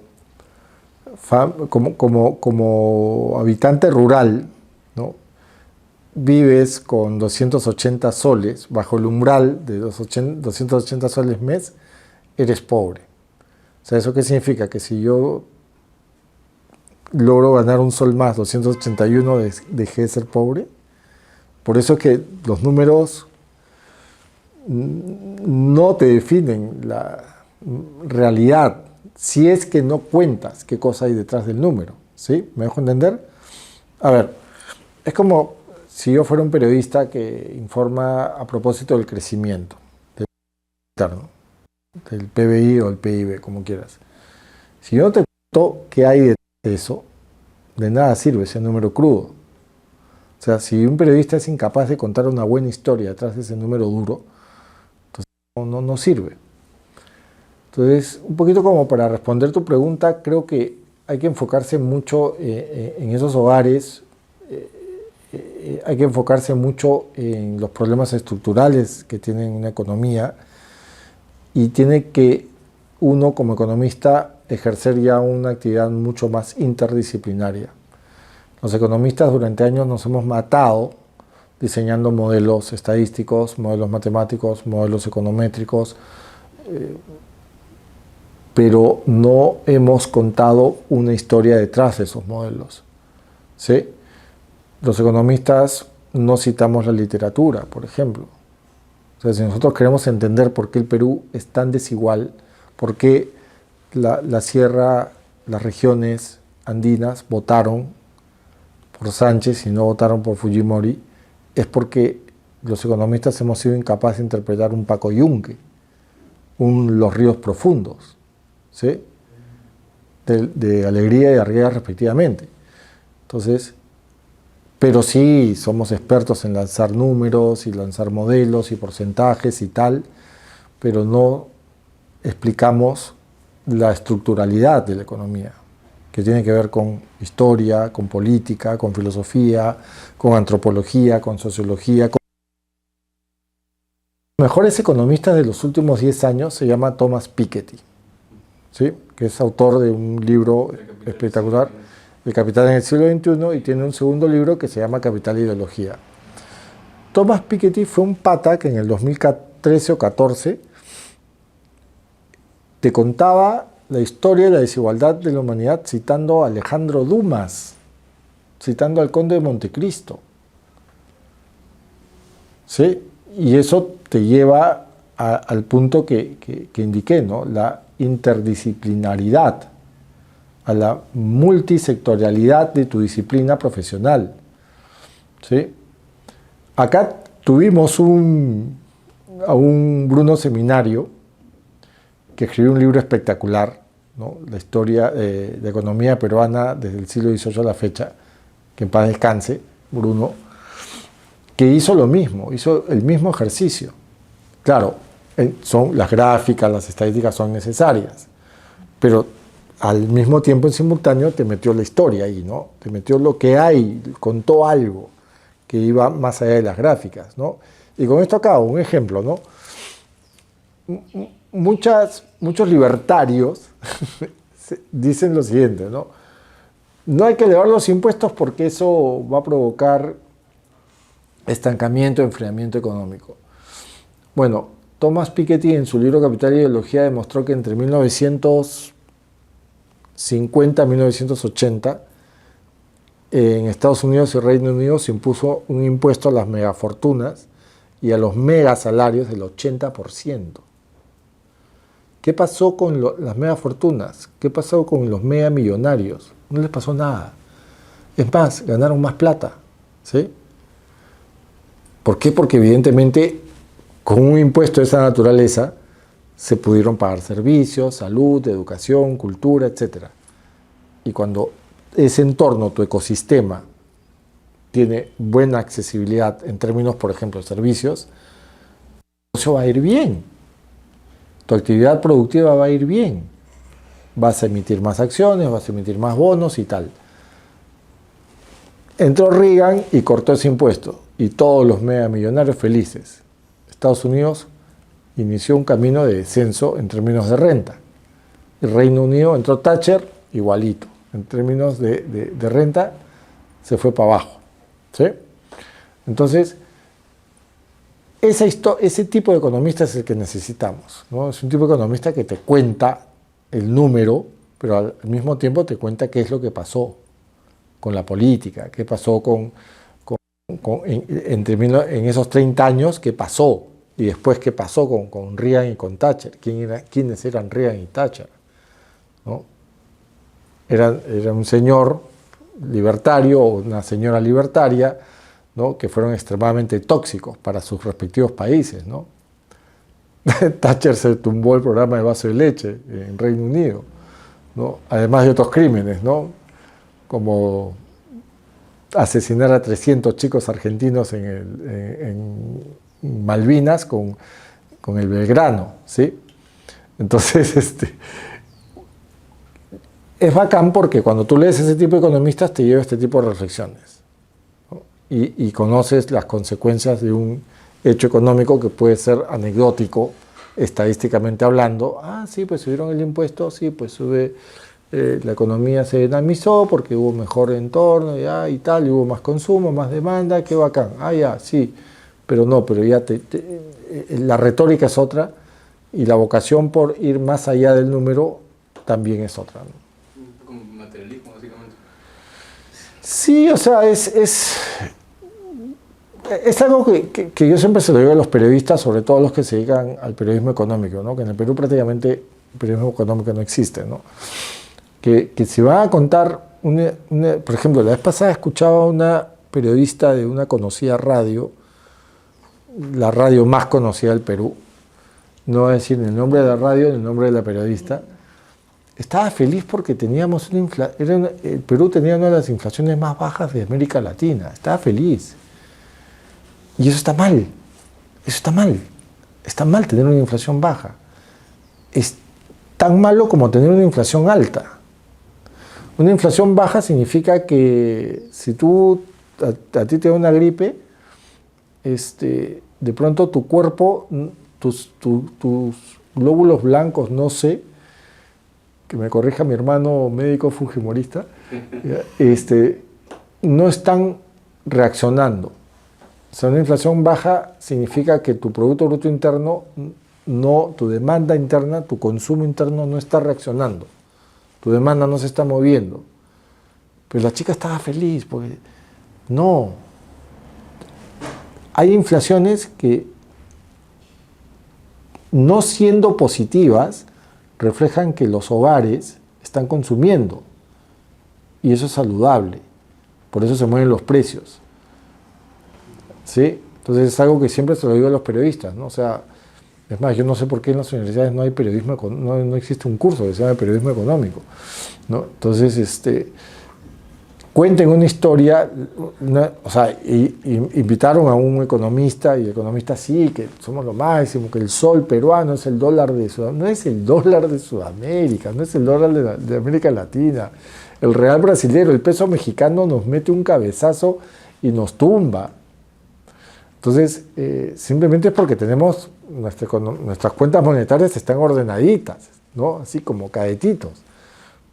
S2: habitante rural, ¿no? Vives con 280 soles, bajo el umbral de los 280 soles mes, eres pobre. O sea, ¿eso qué significa? Que si yo logro ganar un sol más, 281, dejé de ser pobre. Por eso es que los números no te definen la realidad, si es que no cuentas qué cosa hay detrás del número, ¿sí? ¿Me dejo entender? A ver, es como si yo fuera un periodista que informa a propósito del crecimiento del PBI o el PIB, como quieras. Si yo no te cuento qué hay detrás de eso, de nada sirve ese número crudo. O sea, si un periodista es incapaz de contar una buena historia detrás de ese número duro, entonces no sirve. Entonces, un poquito como para responder tu pregunta, creo que hay que enfocarse mucho en esos hogares, hay que enfocarse mucho en los problemas estructurales que tiene una economía y tiene que uno como economista ejercer ya una actividad mucho más interdisciplinaria. Los economistas durante años nos hemos matado diseñando modelos estadísticos, modelos matemáticos, modelos econométricos, pero no hemos contado una historia detrás de esos modelos, ¿sí? Los economistas no citamos la literatura, por ejemplo. O sea, si nosotros queremos entender por qué el Perú es tan desigual, por qué la sierra, las regiones andinas votaron por Sánchez y no votaron por Fujimori, es porque los economistas hemos sido incapaces de interpretar un Paco Yunque, los ríos profundos, ¿sí? de Alegría y Arriaga respectivamente. Entonces, pero sí somos expertos en lanzar números y lanzar modelos y porcentajes y tal, pero no explicamos la estructuralidad de la economía, que tiene que ver con historia, con política, con filosofía, con antropología, con sociología. Los mejores economistas de los últimos 10 años se llama Thomas Piketty, ¿sí? Que es autor de un libro espectacular, El Capital en el siglo XXI, y tiene un segundo libro que se llama Capital e Ideología. Thomas Piketty fue un pata que en el 2014 13 o 14, te contaba la historia de la desigualdad de la humanidad citando a Alejandro Dumas, citando al conde de Montecristo. ¿Sí? Y eso te lleva al punto que indiqué, ¿no? La interdisciplinaridad, a la multisectorialidad de tu disciplina profesional. ¿Sí? Acá tuvimos a un Bruno Seminario que escribió un libro espectacular, ¿no? La historia de la economía peruana desde el siglo XVIII a la fecha, que en paz descanse, Bruno, que hizo lo mismo, hizo el mismo ejercicio. Claro, son las gráficas, las estadísticas son necesarias, pero al mismo tiempo, en simultáneo, te metió la historia ahí, ¿no? Te metió lo que hay, contó algo que iba más allá de las gráficas, ¿no? Y con esto acabo, un ejemplo, ¿no? Muchos libertarios dicen lo siguiente, ¿no? No hay que elevar los impuestos porque eso va a provocar estancamiento, enfriamiento económico. Bueno, Thomas Piketty en su libro Capital y Ideología demostró que entre 1950 y 1980 en Estados Unidos y Reino Unido se impuso un impuesto a las megafortunas y a los megasalarios del 80%. ¿Qué pasó con las megafortunas? ¿Qué pasó con los megamillonarios? No les pasó nada. Es más, ganaron más plata, ¿sí? ¿Por qué? Porque evidentemente con un impuesto de esa naturaleza se pudieron pagar servicios, salud, educación, cultura, etc. Y cuando ese entorno, tu ecosistema, tiene buena accesibilidad en términos, por ejemplo, de servicios, eso va a ir bien. Tu actividad productiva va a ir bien. Vas a emitir más acciones, vas a emitir más bonos y tal. Entró Reagan y cortó ese impuesto y todos los megamillonarios felices. Estados Unidos inició un camino de descenso en términos de renta. El Reino Unido entró Thatcher, igualito. En términos de renta se fue para abajo, ¿sí? Entonces, ese tipo de economista es el que necesitamos, ¿no? Es un tipo de economista que te cuenta el número, pero al mismo tiempo te cuenta qué es lo que pasó con la política, qué pasó en esos 30 años, qué pasó, y después qué pasó con Reagan y con Thatcher, quiénes eran Reagan y Thatcher, ¿no? Era un señor libertario o una señora libertaria, ¿no? Que fueron extremadamente tóxicos para sus respectivos países, ¿no? Thatcher se tumbó el programa de vaso de leche en Reino Unido, ¿no? Además de otros crímenes, ¿no? Como asesinar a 300 chicos argentinos en Malvinas con el Belgrano, ¿sí? Entonces, es bacán porque cuando tú lees ese tipo de economistas te lleva este tipo de reflexiones, ¿no? Y conoces las consecuencias de un hecho económico que puede ser anecdótico, estadísticamente hablando. Ah, sí, pues subieron el impuesto, sí, pues sube, la economía se dinamizó porque hubo mejor entorno y tal, y hubo más consumo, más demanda, qué bacán. Ah, ya, sí, pero no, pero ya la retórica es otra y la vocación por ir más allá del número también es otra, ¿no?
S3: Como materialismo, básicamente.
S2: Sí, o sea, es algo que yo siempre se lo digo a los periodistas, sobre todo a los que se dedican al periodismo económico, ¿no? Que en el Perú prácticamente el periodismo económico no existe, ¿no? Que si van a contar, por ejemplo, la vez pasada escuchaba a una periodista de una conocida radio, la radio más conocida del Perú, no voy a decir ni el nombre de la radio ni el nombre de la periodista. Estaba feliz porque teníamos el Perú tenía una de las inflaciones más bajas de América Latina. Estaba feliz. Y eso está mal. Eso está mal. Está mal tener una inflación baja. Es tan malo como tener una inflación alta. Una inflación baja significa que si a ti te da una gripe, de pronto tu cuerpo, tus glóbulos blancos, no sé, que me corrija mi hermano médico fujimorista, no están reaccionando. O sea, una inflación baja significa que tu Producto Bruto Interno, tu demanda interna, tu consumo interno no está reaccionando. Tu demanda no se está moviendo. Pero la chica estaba feliz, porque no. Hay inflaciones que, no siendo positivas, reflejan que los hogares están consumiendo. Y eso es saludable. Por eso se mueven los precios. ¿Sí? Entonces es algo que siempre se lo digo a los periodistas, ¿no? O sea, es más, yo no sé por qué en las universidades no hay periodismo, no existe un curso que se llama periodismo económico, ¿no? Entonces, cuenten una historia, o sea, invitaron a un economista, y el economista sí, que somos lo máximo, que el sol peruano es el dólar de Sudamérica. No es el dólar de Sudamérica, no es el dólar de América Latina. El real brasilero, el peso mexicano nos mete un cabezazo y nos tumba. Entonces, simplemente es porque tenemos, nuestras cuentas monetarias están ordenaditas, ¿no? Así como cadetitos.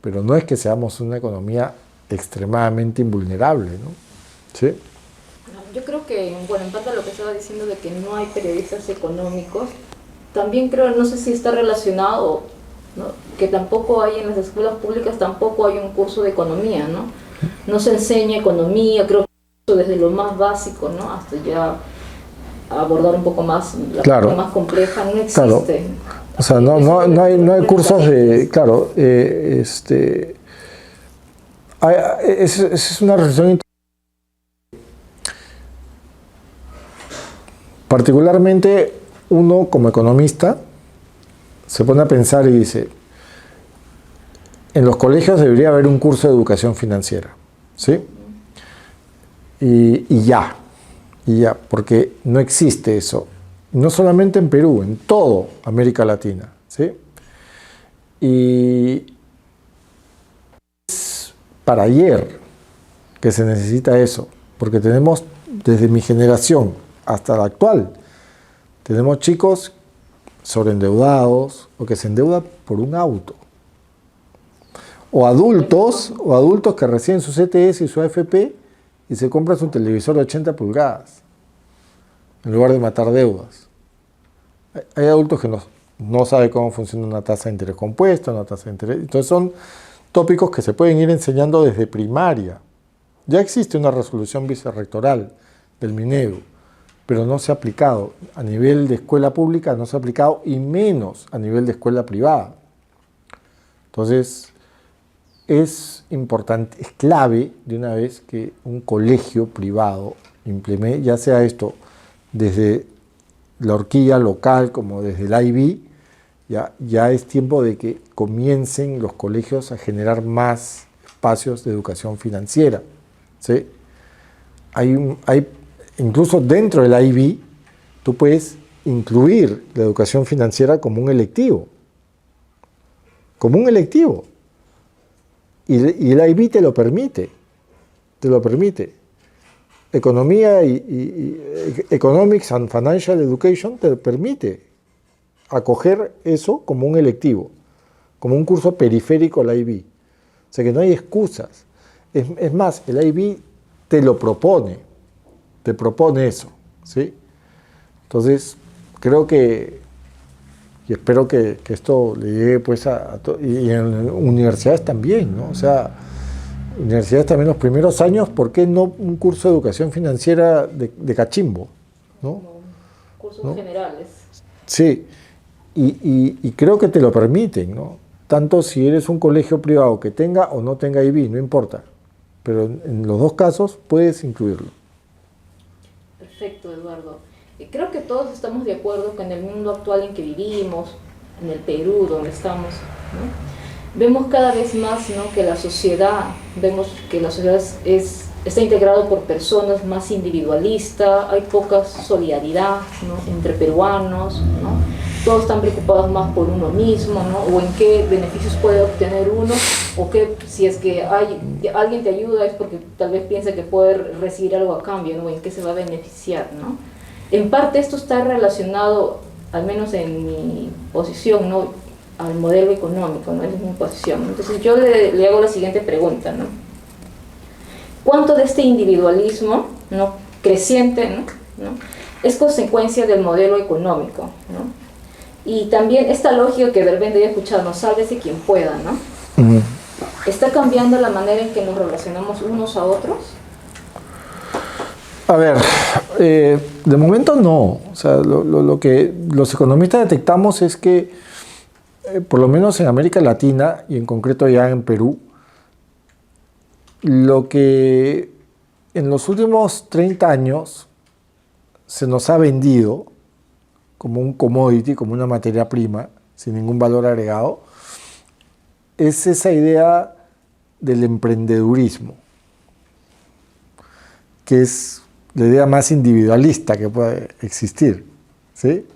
S2: Pero no es que seamos una economía extremadamente invulnerable, ¿no? ¿Sí?
S1: Yo creo que, bueno, en parte a lo que estaba diciendo de que no hay periodistas económicos, también creo, no sé si está relacionado, ¿no? Que tampoco hay en las escuelas públicas, tampoco hay un curso de economía, ¿no? No se enseña economía, creo que desde lo más básico, ¿no? Hasta ya abordar un poco más la parte más compleja, no existe.
S2: Claro. O sea, no hay cursos de, claro, es una reflexión particularmente uno como economista se pone a pensar y dice, en los colegios debería haber un curso de educación financiera, ¿sí? Y ya, porque no existe eso, no solamente en Perú, en toda América Latina, ¿sí? Y es para ayer que se necesita eso, porque tenemos, desde mi generación hasta la actual, tenemos chicos sobreendeudados o que se endeudan por un auto. O adultos que reciben su CTS y su AFP y se compran su televisor de 80 pulgadas en lugar de matar deudas. Hay adultos que no saben cómo funciona una tasa de interés compuesta, una tasa de interés. Entonces son tópicos que se pueden ir enseñando desde primaria. Ya existe una resolución vicerrectoral del Minedu, pero no se ha aplicado. A nivel de escuela pública no se ha aplicado, y menos a nivel de escuela privada. Entonces, es importante, es clave de una vez que un colegio privado implemente, ya sea esto desde la horquilla local como desde el IB, ya es tiempo de que comiencen los colegios a generar más espacios de educación financiera, ¿sí? Incluso dentro del IB, tú puedes incluir la educación financiera como un electivo. Como un electivo. Y el IB te lo permite. Te lo permite. Economía y Economics and Financial Education te permite acoger eso como un electivo, como un curso periférico al IB. O sea que no hay excusas. Es más, el IB te lo propone. Te propone eso, ¿sí? Entonces, creo que, y espero que esto le llegue pues y en universidades también, ¿no? O sea, universidades también los primeros años, ¿por qué no un curso de educación financiera de cachimbo, ¿no?
S1: Cursos generales.
S2: Sí, y creo que te lo permiten, ¿no? Tanto si eres un colegio privado que tenga o no tenga IB, no importa, pero en los dos casos puedes incluirlo.
S1: Perfecto, Eduardo. Creo que todos estamos de acuerdo que en el mundo actual en que vivimos, en el Perú donde estamos, ¿no? Vemos cada vez más, ¿no?, que la sociedad está integrada por personas más individualistas, hay poca solidaridad, ¿no?, entre peruanos, ¿no? Todos están preocupados más por uno mismo, ¿no?, o en qué beneficios puede obtener uno, o que si es que alguien te ayuda es porque tal vez piensa que puede recibir algo a cambio, ¿no?, en qué se va a beneficiar, ¿no? En parte esto está relacionado, al menos en mi posición, ¿no?, al modelo económico, ¿no? Esa es mi posición. Entonces yo le hago la siguiente pregunta, ¿no? ¿Cuánto de este individualismo, ¿no?, creciente, ¿no?, ¿no? Es consecuencia del modelo económico, ¿no? Y también esta lógica que de repente he escuchado, no, sálvese quien pueda, ¿no? ¿Está cambiando la manera en que nos relacionamos unos a otros?
S2: A ver, de momento no. O sea, lo que los economistas detectamos es que, por lo menos en América Latina y en concreto ya en Perú, lo que en los últimos 30 años se nos ha vendido como un commodity, como una materia prima, sin ningún valor agregado, es esa idea del emprendedurismo, que es la idea más individualista que puede existir, ¿sí?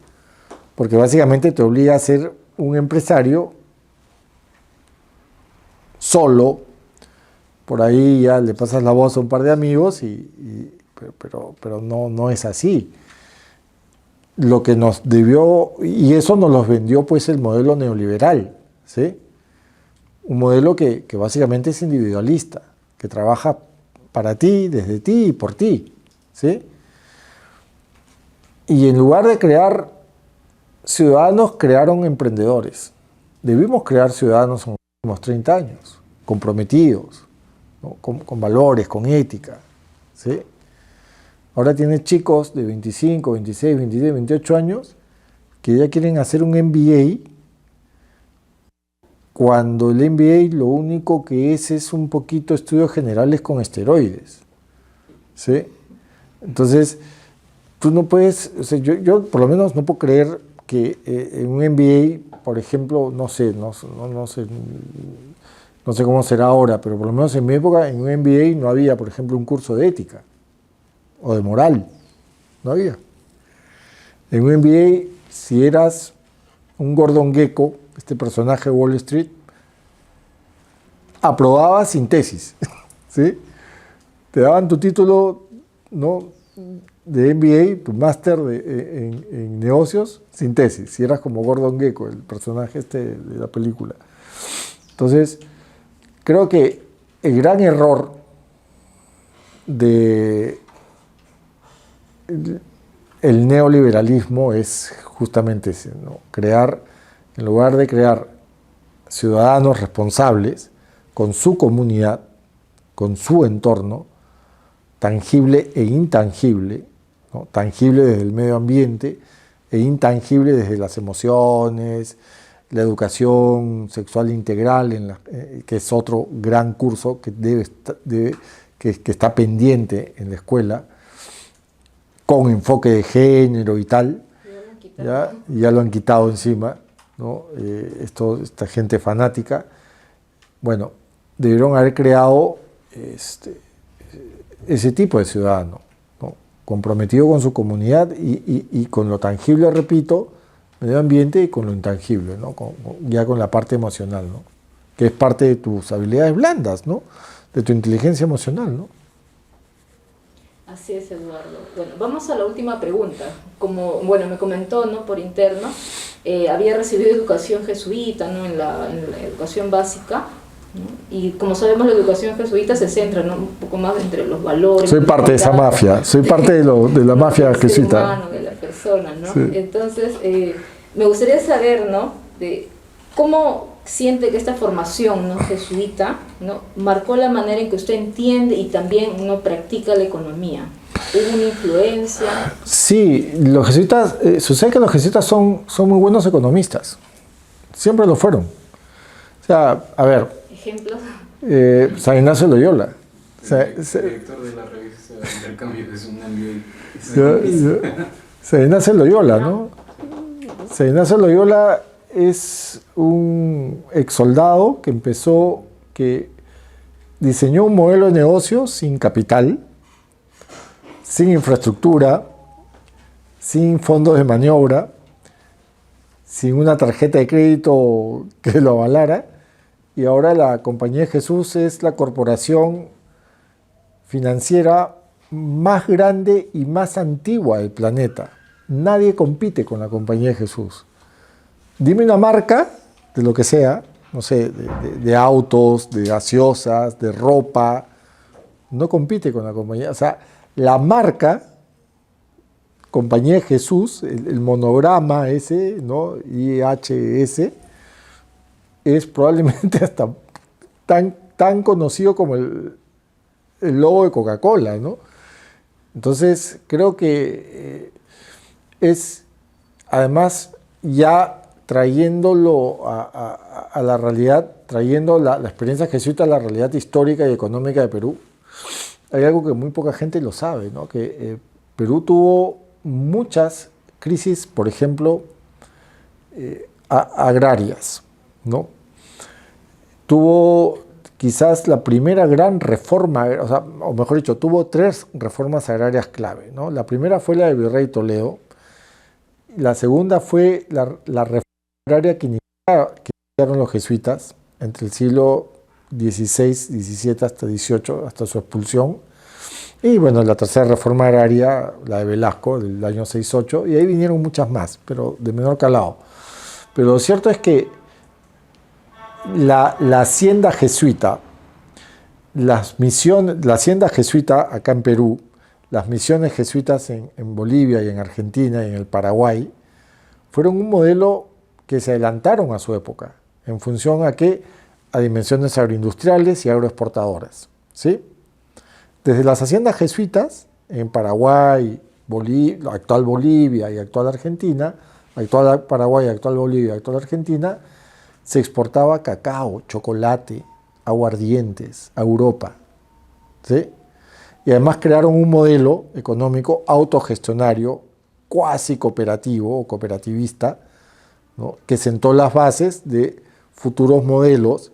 S2: Porque básicamente te obliga a ser un empresario solo, por ahí ya le pasas la voz a un par de amigos, pero no es así. Lo que nos debió, y eso nos los vendió pues el modelo neoliberal, ¿sí? Un modelo que básicamente es individualista, que trabaja para ti, desde ti y por ti, ¿sí? Y en lugar de crear ciudadanos, crearon emprendedores. Debimos crear ciudadanos en los últimos 30 años, comprometidos, ¿no? Con valores, con ética, ¿sí? Ahora tienes chicos de 25, 26, 27, 28 años que ya quieren hacer un MBA, cuando el MBA lo único que es un poquito estudios generales con esteroides, ¿sí? Entonces, tú no puedes, o sea, yo por lo menos no puedo creer que en un MBA, por ejemplo, no sé cómo será ahora, pero por lo menos en mi época en un MBA no había, por ejemplo, un curso de ética o de moral, no había. En un MBA, si eras un Gordon Gekko, este personaje de Wall Street, aprobabas sin tesis, ¿sí? Te daban tu título, ¿no?, de MBA, tu máster en negocios, sin tesis, si eras como Gordon Gekko, el personaje este de la película. Entonces, creo que el gran error de el neoliberalismo es justamente ese, ¿no? En lugar de crear ciudadanos responsables con su comunidad, con su entorno, tangible e intangible, ¿no? Tangible desde el medio ambiente e intangible desde las emociones, la educación sexual integral, que es otro gran curso que que está pendiente en la escuela, con enfoque de género y tal, ya lo han quitado encima, ¿no? Esta gente fanática, bueno, debieron haber creado ese tipo de ciudadano, ¿no? Comprometido con su comunidad y con lo tangible, repito, medio ambiente, y con lo intangible, ¿no? Ya con la parte emocional, ¿no? Que es parte de tus habilidades blandas, ¿no? De tu inteligencia emocional, ¿no?
S1: Así es, Eduardo. Bueno, vamos a la última pregunta. Como, bueno, me comentó, ¿no?, por interno, había recibido educación jesuita, ¿no?, en la educación básica, ¿no? Y como sabemos, la educación jesuita se centra, ¿no?, un poco más entre los valores.
S2: Soy parte de esa mafia, soy parte de la mafia jesuita.
S1: Humano, de la persona, ¿no?
S2: Sí.
S1: Entonces, me gustaría saber, ¿no?, de cómo siente que esta formación, ¿no?, jesuita, ¿no?, marcó la manera en que usted entiende y también, ¿no?, practica la economía. ¿Hubo una influencia? Sí,
S2: los jesuitas, sucede que los jesuitas son muy buenos economistas, siempre lo fueron. O sea, a ver,
S1: ¿ejemplos?
S2: San Ignacio de Loyola.
S3: Director de la revista Intercambio es un MBA.
S2: San Ignacio de Loyola, ¿no? San Ignacio de Loyola es un ex soldado que diseñó un modelo de negocio sin capital, sin infraestructura, sin fondos de maniobra, sin una tarjeta de crédito que lo avalara, y ahora la Compañía de Jesús es la corporación financiera más grande y más antigua del planeta. Nadie compite con la Compañía de Jesús. Dime una marca de lo que sea, no sé, de autos, de gaseosas, de ropa, no compite con la compañía. O sea, la marca Compañía de Jesús, el monograma ese, ¿no? IHS, es probablemente hasta tan conocido como el logo de Coca-Cola, ¿no? Entonces, creo que es, además, ya trayéndolo a la realidad, trayendo la experiencia jesuita a la realidad histórica y económica de Perú, hay algo que muy poca gente lo sabe, ¿no? Que Perú tuvo muchas crisis, por ejemplo, agrarias, ¿no? Tuvo quizás la primera gran reforma, o mejor dicho, tuvo 3 reformas agrarias clave, ¿no? La primera fue la del Virrey Toledo, la segunda fue la reforma agraria que iniciaron los jesuitas entre el siglo XVI, XVII hasta XVIII, hasta su expulsión, y bueno, la tercera reforma agraria, la de Velasco, del año 68, y ahí vinieron muchas más, pero de menor calado. Pero lo cierto es que la hacienda jesuita, la hacienda jesuita acá en Perú, las misiones jesuitas en Bolivia y en Argentina y en el Paraguay, fueron un modelo que se adelantaron a su época, en función a qué, a dimensiones agroindustriales y agroexportadoras, ¿sí? Desde las haciendas jesuitas, en Paraguay, actual Bolivia y actual Argentina, actual Paraguay, actual Bolivia y actual Argentina, se exportaba cacao, chocolate, aguardientes a Europa, ¿sí? Y además crearon un modelo económico autogestionario, cuasi cooperativo o cooperativista, ¿no? Que sentó las bases de futuros modelos,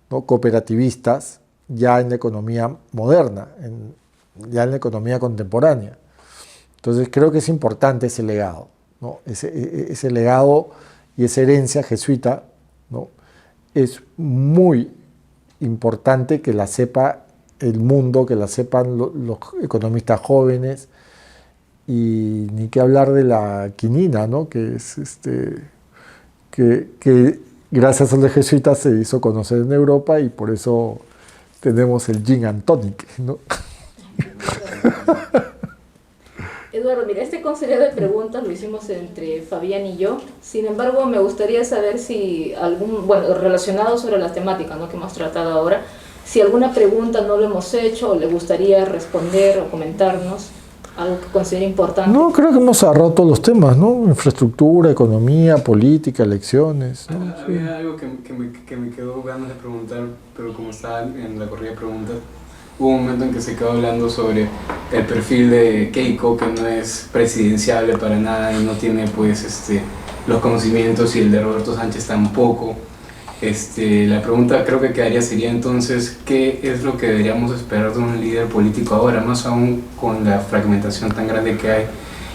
S2: ¿no? Cooperativistas ya en la economía moderna, ya en la economía contemporánea. Entonces creo que es importante ese legado, ¿no? Ese legado y esa herencia jesuita, ¿no? Es muy importante que la sepa el mundo, que la sepan los economistas jóvenes, y ni que hablar de la quinina, ¿no? Que es que gracias a los jesuitas se hizo conocer en Europa, y por eso tenemos el gin and tonic, ¿no?
S1: Eduardo, mira, este concesionario de preguntas lo hicimos entre Fabián y yo. Sin embargo, me gustaría saber si relacionado sobre la temática, ¿no? que hemos tratado ahora, si alguna pregunta no lo hemos hecho o le gustaría responder o comentarnos, algo que considere importante.
S2: No, creo que hemos agarrado todos los temas, ¿no? Infraestructura, economía, política, elecciones, ¿no?
S3: Había algo que me quedó ganas de preguntar, pero como estaba en la corrida de preguntas, hubo un momento en que se quedó hablando sobre el perfil de Keiko, que no es presidenciable para nada y no tiene pues los conocimientos, y el de Roberto Sánchez tampoco. La pregunta creo que quedaría sería entonces, ¿qué es lo que deberíamos esperar de un líder político ahora, más aún con la fragmentación tan grande que hay?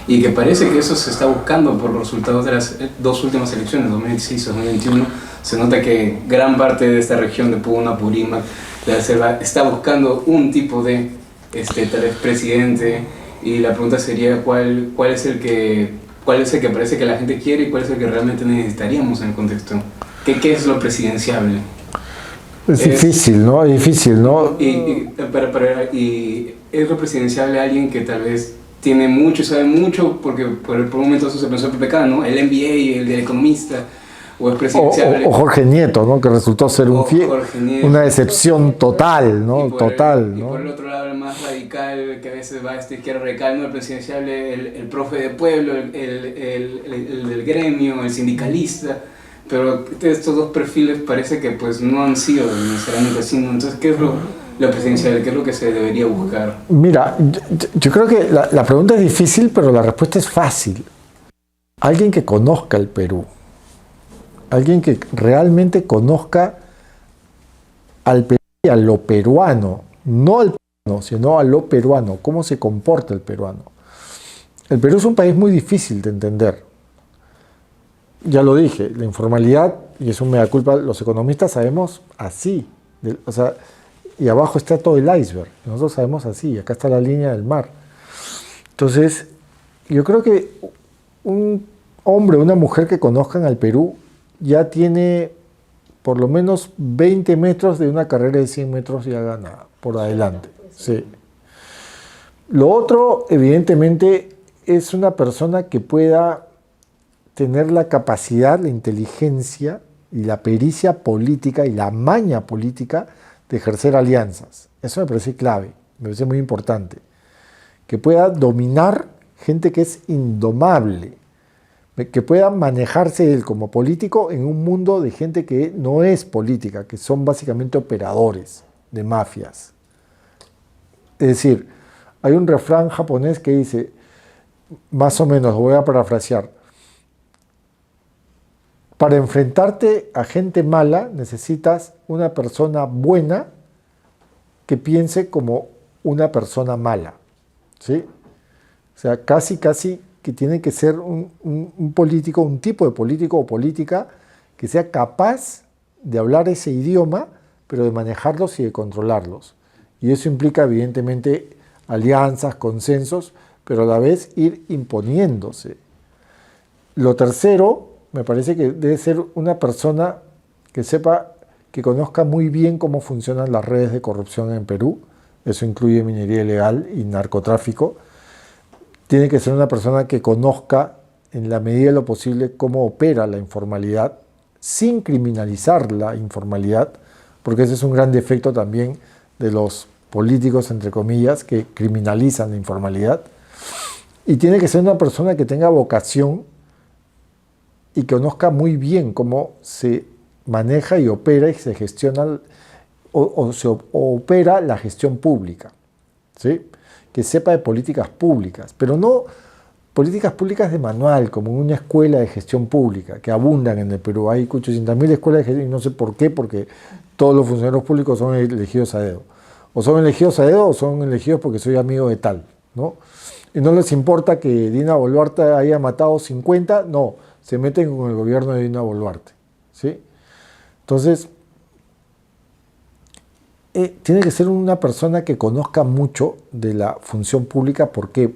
S3: Y que parece que eso se está buscando por los resultados de las 2 últimas elecciones, 2016 y 2021. Se nota que gran parte de esta región de Puna, Purímac, de la selva, está buscando un tipo de tal vez presidente, y la pregunta sería cuál es el que parece que la gente quiere y cuál es el que realmente necesitaríamos en el contexto. ¿Qué es lo presidenciable?
S2: Es difícil, ¿no? Es difícil, ¿no?
S3: Y es lo presidenciable alguien que tal vez tiene mucho, sabe mucho, porque por un momento eso se pensó en PPK, ¿no? El MBA, el economista, o es presidenciable.
S2: O Jorge Nieto, ¿no? Que resultó ser una decepción total, ¿no?
S3: Y por el otro lado, el más radical, que a veces va a esta izquierda radical, ¿no? El presidenciable, el profe de pueblo, el del gremio, el sindicalista. Pero estos 2 perfiles parece que pues no han sido necesariamente así, ¿no? Entonces, ¿qué es lo presidencial? ¿Qué es lo que se debería buscar?
S2: Mira, yo creo que la pregunta es difícil, pero la respuesta es fácil. Alguien que conozca el Perú, alguien que realmente conozca al Perú y a lo peruano, no al peruano, sino a lo peruano, cómo se comporta el peruano. El Perú es un país muy difícil de entender. Ya lo dije, la informalidad, y es un mea culpa, los economistas sabemos así, y abajo está todo el iceberg, nosotros sabemos así, acá está la línea del mar. Entonces, yo creo que un hombre o una mujer que conozcan al Perú ya tiene por lo menos 20 metros de una carrera de 100 metros ya ganada, por adelante. Sí. Lo otro, evidentemente, es una persona que pueda tener la capacidad, la inteligencia y la pericia política y la maña política de ejercer alianzas. Eso me parece clave, me parece muy importante. Que pueda dominar gente que es indomable, que pueda manejarse él como político en un mundo de gente que no es política, que son básicamente operadores de mafias. Es decir, hay un refrán japonés que dice, más o menos, lo voy a parafrasear, para enfrentarte a gente mala necesitas una persona buena que piense como una persona mala, ¿sí? O sea, casi que tiene que ser un político, un tipo de político o política que sea capaz de hablar ese idioma, pero de manejarlos y de controlarlos. Y eso implica, evidentemente, alianzas, consensos, pero a la vez ir imponiéndose. Lo tercero, me parece que debe ser una persona que sepa, que conozca muy bien cómo funcionan las redes de corrupción en Perú. Eso incluye minería ilegal y narcotráfico. Tiene que ser una persona que conozca en la medida de lo posible cómo opera la informalidad, sin criminalizar la informalidad, porque ese es un gran defecto también de los políticos, entre comillas, que criminalizan la informalidad. Y tiene que ser una persona que tenga vocación y que conozca muy bien cómo se maneja y opera y se gestiona o opera la gestión pública, ¿sí? Que sepa de políticas públicas, pero no políticas públicas de manual, como en una escuela de gestión pública, que abundan en el Perú. Hay 800.000 escuelas de gestión y no sé por qué, porque todos los funcionarios públicos son elegidos a dedo. O son elegidos a dedo o son elegidos porque soy amigo de tal, ¿no? Y no les importa que Dina Boluarte haya matado 50, no, se meten con el gobierno de Dina Boluarte, ¿sí? Entonces, tiene que ser una persona que conozca mucho de la función pública. ¿Por qué?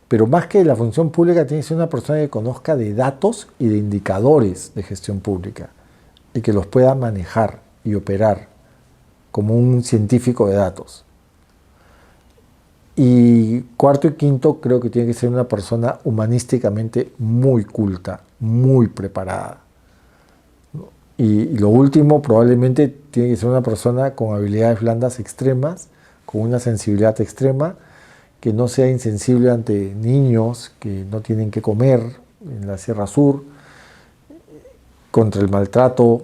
S2: Pero más que de la función pública, tiene que ser una persona que conozca de datos y de indicadores de gestión pública y que los pueda manejar y operar como un científico de datos. Y cuarto y quinto, creo que tiene que ser una persona humanísticamente muy culta, muy preparada. Y lo último, probablemente tiene que ser una persona con habilidades blandas extremas, con una sensibilidad extrema, que no sea insensible ante niños que no tienen que comer en la Sierra Sur, contra el maltrato,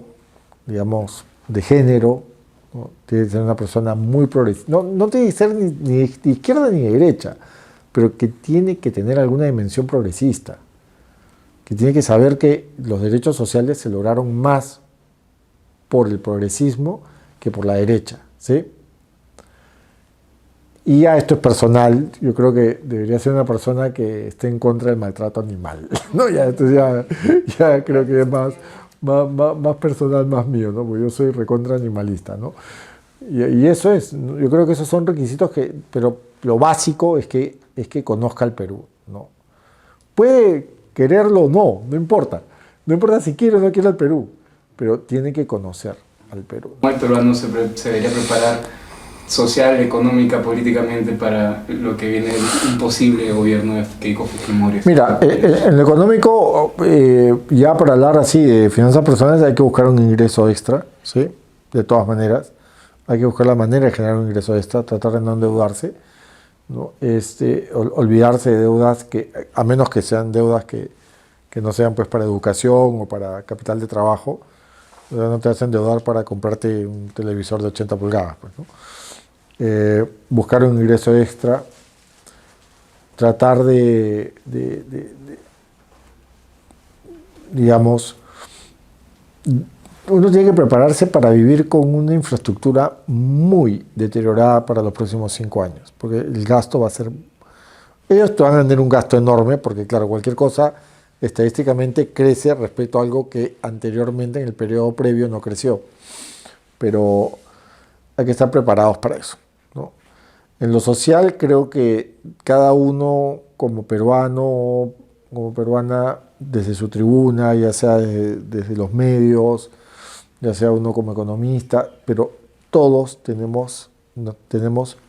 S2: digamos, de género, ¿no? Tiene que ser una persona muy progresista. No tiene que ser ni de izquierda ni de derecha, pero que tiene que tener alguna dimensión progresista, que tiene que saber que los derechos sociales se lograron más por el progresismo que por la derecha, ¿sí? Y ya esto es personal, yo creo que debería ser una persona que esté en contra del maltrato animal, ¿no? Ya, entonces ya creo que es más personal, más mío, ¿no? Porque yo soy recontra animalista, ¿no? Y eso es, yo creo que esos son requisitos pero lo básico es que conozca el Perú, ¿no? Puede quererlo o no importa. No importa si quiere o no quiere el Perú, pero tiene que conocer al Perú.
S3: ¿Cómo el peruano se debería preparar social, económica, políticamente para lo que viene el imposible gobierno de Keiko Fujimori?
S2: Mira, en lo económico, ya para hablar así de finanzas personales hay que buscar un ingreso extra, ¿sí? De todas maneras, hay que buscar la manera de generar un ingreso extra, tratar de no endeudarse, ¿no? Olvidarse de deudas a menos que sean deudas que no sean pues para educación o para capital de trabajo. No te hacen endeudar para comprarte un televisor de 80 pulgadas, pues, ¿no? Buscar un ingreso extra, tratar digamos, uno tiene que prepararse para vivir con una infraestructura muy deteriorada para los próximos 5 años, porque el gasto va a ser... Ellos te van a tener un gasto enorme, porque claro, cualquier cosa estadísticamente crece respecto a algo que anteriormente en el periodo previo no creció, pero hay que estar preparados para eso, ¿no? En lo social creo que cada uno como peruano, como peruana, desde su tribuna, ya sea desde los medios, ya sea uno como economista, pero todos tenemos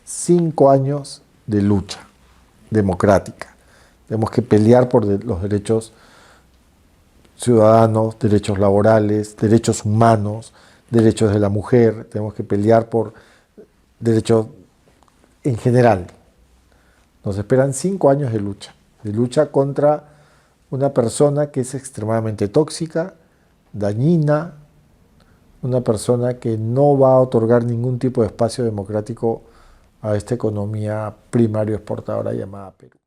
S2: 5 años de lucha democrática, Tenemos que pelear por los derechos ciudadanos, derechos laborales, derechos humanos, derechos de la mujer. Tenemos que pelear por derechos en general. Nos esperan 5 años de lucha contra una persona que es extremadamente tóxica, dañina, una persona que no va a otorgar ningún tipo de espacio democrático a esta economía primario exportadora llamada Perú.